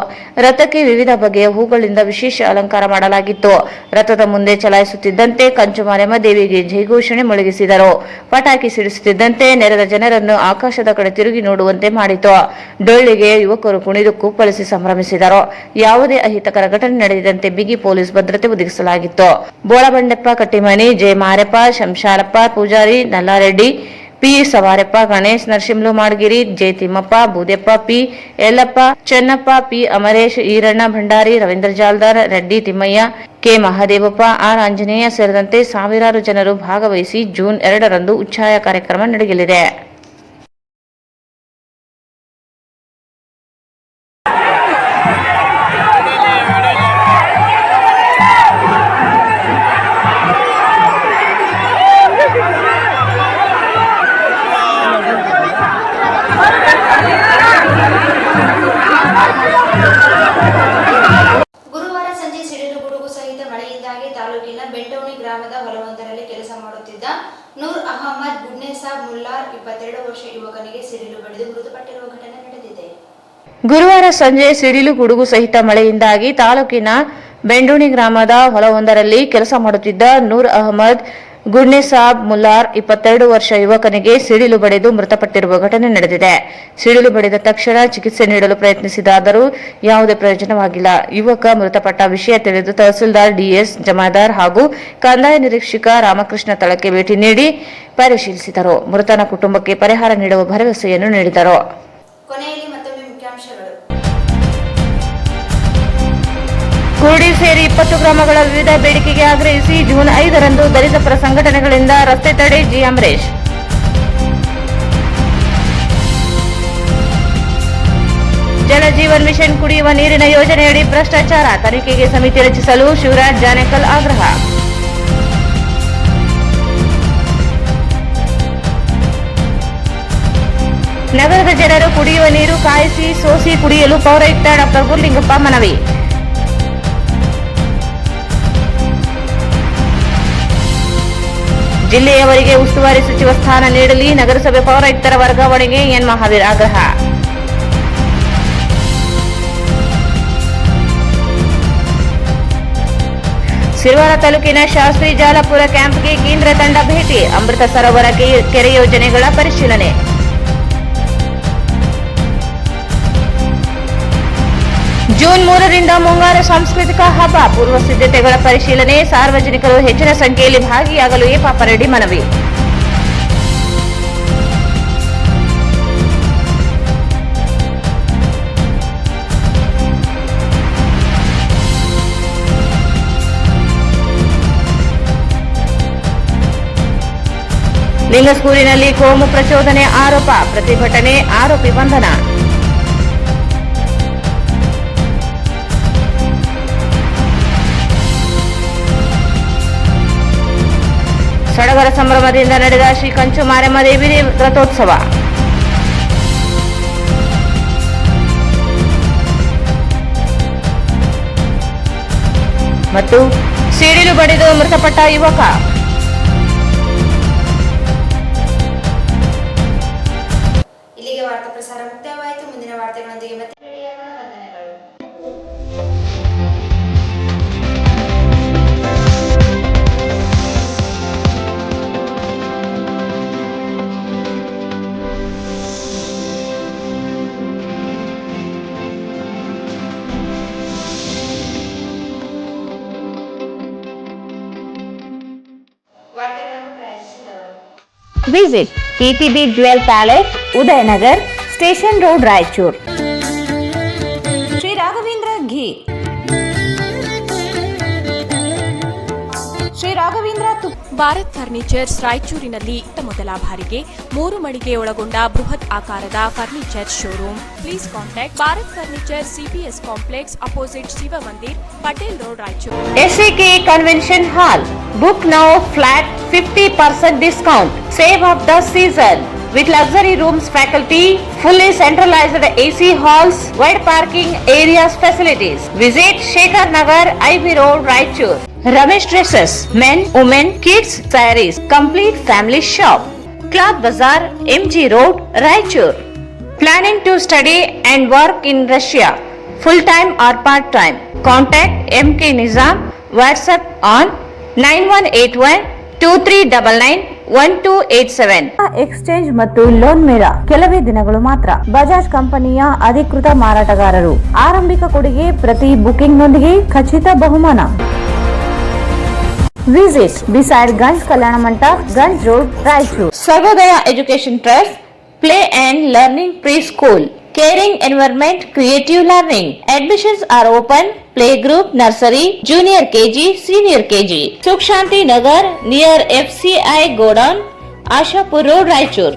ರಥಕ್ಕೆ ವಿವಿಧ ಬಗೆಯ ಹೂಗಳಿಂದ ವಿಶೇಷ ಅಲಂಕಾರ ಮಾಡಲಾಗಿತ್ತು. ರಥದ ಮುಂದೆ ಚಲಾಯಿಸುತ್ತಿದ್ದಂತೆ ಕಂಚುಮಾರಮ್ಮ ದೇವಿಗೆ ಜಯಘೋಷಣೆ ಮೊಳಗಿಸಿದರು. ಪಟಾಕಿ ಸಿಡಿಸುತ್ತಿದ್ದಂತೆ ನೆರೆದ ಜನರನ್ನು ಆಕಾಶದ ಕಡೆ ತಿರುಗಿ ನೋಡುವಂತೆ ಮಾಡಿತು. ಡೊಳ್ಳಿಗೆ ಯುವಕರು ಕುಣಿದು ಕುಪ್ಪಳಿಸಿ ಸಂಭ್ರಮಿಸಿದರು. ಯಾವುದೇ ಅಹಿತಕರ ಘಟನೆ ನಡೆಯದಂತೆ ಬಿಗಿ ಪೊಲೀಸ್ ಭದ್ರತೆ ಒದಗಿಸಲಾಗಿತ್ತು. Bolabandeppa Kattimani, J Mareppa, Shamshalappa Pujari, Nallareddy, P Savareppa, Ganesh Narasimhulu Madagiri, J Thimmappa, Boodeppa, P Yallappa, Chennappa, P Amaresh, Eranna Bhandari, Ravindra Jaldar, Reddy Thimmaiah, K Mahadevappa, R Anjaneya ಸೇರಿದಂತೆ ಸಾವಿರಾರು ಜನರು ಭಾಗವಹಿಸಿ ಜೂನ್ 2ರಂದು ಉಚ್ಛಾಯ ಕಾರ್ಯಕ್ರಮ ನಡೆಯಲಿದೆ. ಗುರುವಾರ ಸಂಜೆ ಸಿಡಿಲು ಗುಡುಗು ಸಹಿತ ಮಳೆಯಿಂದಾಗಿ ತಾಲೂಕಿನ ಬೆಂಟೋಣಿ ಗ್ರಾಮದ ಹೊಲವೊಂದರಲ್ಲಿ ಕೆಲಸ ಮಾಡುತ್ತಿದ್ದ ನೂರ್ ಅಹಮದ್ ಗುಡ್ನೆಸಾಬ್ ಮುಲ್ಲಾರ್ 22 ವರ್ಷ ಯುವಕನಿಗೆ ಸಿಡಿಲು ಬಡಿದು ಮೃತಪಟ್ಟಿರುವ ಘಟನೆ ನಡೆದಿದೆ. ಗುರುವಾರ ಸಂಜೆ ಸಿಡಿಲು ಗುಡುಗು ಸಹಿತ ಮಳೆಯಿಂದಾಗಿ ತಾಲೂಕಿನ ಬೆಂಡೋಣಿ ಗ್ರಾಮದ ಹೊಲವೊಂದರಲ್ಲಿ ಕೆಲಸ ಮಾಡುತ್ತಿದ್ದ ನೂರ್ ಅಹಮದ್ ಗುಡ್ನೆ ಸಾಬ್ ಮುಲ್ಲಾರ್ 22 ವರ್ಷ ಯುವಕನಿಗೆ ಸಿಡಿಲು ಬಡಿದು ಮೃತಪಟ್ಟಿರುವ ಘಟನೆ ನಡೆದಿದೆ. ಸಿಡಿಲು ಬಡಿದ ತಕ್ಷಣ ಚಿಕಿತ್ಸೆ ನೀಡಲು ಪ್ರಯತ್ನಿಸಿದಾದರೂ ಯಾವುದೇ ಪ್ರಯೋಜನವಾಗಿಲ್ಲ. ಯುವಕ ಮೃತಪಟ್ಟ ವಿಷಯ ತಿಳಿದು ತಹಸೀಲ್ದಾರ್ ಡಿಎಸ್ ಜಮಾದಾರ್ ಹಾಗೂ ಕಂದಾಯ ನಿರೀಕ್ಷಕ ರಾಮಕೃಷ್ಣ ಸ್ಥಳಕ್ಕೆ ಭೇಟಿ ನೀಡಿ ಪರಿಶೀಲಿಸಿದರು. ಮೃತನ ಕುಟುಂಬಕ್ಕೆ ಪರಿಹಾರ ನೀಡುವ ಭರವಸೆಯನ್ನು ನೀಡಿದರು. ಕೊನೆಯಲ್ಲಿ ಮತ್ತೊಮ್ಮೆ ಮುಖ್ಯಾಂಶಗಳು. ಕುರುಡಿ ಸೇರಿ 20 ಗ್ರಾಮಗಳ ವಿವಿಧ ಬೇಡಿಕೆಗೆ ಆಗ್ರಹಿಸಿ ಜೂನ್ 5ರಂದು ದಲಿತ ಪರ ಸಂಘಟನೆಗಳಿಂದ ರಸ್ತೆ ತಡೆ ಜಿ. ಅಮರೇಶ್. ಜಲ ಜೀವನ್ ಮಿಷನ್ ಕುಡಿಯುವ ನೀರಿನ ಯೋಜನೆಯಡಿ ಭ್ರಷ್ಟಾಚಾರ ತನಿಖೆಗೆ ಸಮಿತಿ ರಚಿಸಲು ಶಿವರಾಜ್ ಜಾನೇಕಲ್ ಆಗ್ರಹ. ನಗರದ ಜನರು ಕುಡಿಯುವ ನೀರು ಕಾಯಿಸಿ ಸೋಸಿ ಕುಡಿಯಲು ಪೌರಾಯುಕ್ತ ಡಾ. ಗುರುಲಿಂಗಪ್ಪ ಮನವಿ. ಜಿಲ್ಲೆಯವರಿಗೆ ಉಸ್ತುವಾರಿ ಸಚಿವ ಸ್ಥಾನ ನೀಡಲಿ, ನಗರಸಭೆ ಪೌರಾಯುಕ್ತರ ವರ್ಗಾವಣೆಗೆ ಎನ್. ಮಹಾವೀರ್ ಆಗ್ರಹ. ಸಿರವಾರ ತಾಲೂಕಿನ ಶಾಸ್ತ್ರಿ ಜಾಲಪುರ ಕ್ಯಾಂಪ್ಗೆ ಕೇಂದ್ರ ತಂಡ ಭೇಟಿ, ಅಮೃತ ಸರೋವರ ಕೆರೆ ಯೋಜನೆಗಳ ಪರಿಶೀಲನೆ. ಜೂನ್ 3ರಿಂದ ಮುಂಗಾರು ಸಾಂಸ್ಕೃತಿಕ ಹಬ್ಬ ಪೂರ್ವ ಸಿದ್ಧತೆಗಳ ಪರಿಶೀಲನೆ, ಸಾರ್ವಜನಿಕರು ಹೆಚ್ಚಿನ ಸಂಖ್ಯೆಯಲ್ಲಿ ಭಾಗಿಯಾಗಲು ಎ. ಪಾಪರೆಡ್ಡಿ ಮನವಿ. ಲಿಂಗಸ್ಕೂರಿನಲ್ಲಿ ಕೋಮು ಪ್ರಚೋದನೆ ಆರೋಪ, ಪ್ರತಿಭಟನೆ, ಆರೋಪಿ ಬಂಧನ. ಸಡಗರ ಸಂಭ್ರಮದಿಂದ ನಡೆದ ಶ್ರೀ ಕಂಚು ಮಾರಮ್ಮ ದೇವಿ ರಥೋತ್ಸವ. ಮತ್ತು ಸಿಡಿಲು ಬಡಿದು ಮೃತಪಟ್ಟ ಯುವಕ. ಇಲ್ಲಿಗೆ ವಾರ್ತಾ ಪ್ರಸಾರ ಮುಕ್ತಾಯವಾಯಿತು. ಮುಂದಿನ ವಾರ್ತೆಗಳೊಂದಿಗೆ ಮತ್ತೆ ಭೇಟಿಯಾಗೋಣ. ವಂದನೆಗಳು. Visit PTB Jewel Palace, Udayanagar, Station Road, Raichur. Sri Raghavendra Ghee. Shri Raghavendra Bharat furnitures ರಾಯಚೂರಿನಲ್ಲಿ ಮೊದಲ ಬಾರಿಗೆ 3 ಮಳಿಗೆ ಒಳಗೊಂಡ ಬೃಹತ್ ಆಕಾರದ furniture showroom. Please contact Bharat furniture CPS complex opposite Shiva Mandir, Patel road, Raichur. SAK Convention Hall. Book now flat 50% discount. Save of the season. With luxury rooms, faculty, fully centralized AC halls, wide parking areas facilities. Visit Shekhar Nagar, IB Road, Raichur. Ramesh Dresses, men, women, kids, sarees, complete family shop. Cloth Bazaar, MG Road, Raichur. Planning to study and work in Russia, full-time or part-time? Contact MK Nizam, WhatsApp on 9181-2399-1287. Exchange ಮತ್ತು loan ಮೇಳ ಕೆಲವೇ ದಿನಗಳು ಮಾತ್ರ. ಬಜಾಜ್ ಕಂಪನಿಯ ಅಧಿಕೃತ ಮಾರಾಟಗಾರರು. ಆರಂಭಿಕ ಕೊಡುಗೆ ಪ್ರತಿ ಬುಕಿಂಗ್ ನೊಂದಿಗೆ ಖಚಿತ ಬಹುಮಾನ. Visit beside Ganj Kalyana Mandap, Ganj Road, Raichur. Sarvodaya Education Trust, Play and Learning Preschool. Caring environment, creative learning. Admissions are open. Playgroup, nursery, junior KG, senior KG. Sukh Shanti Nagar near FCI Godown, Ashapur Road, Raichur.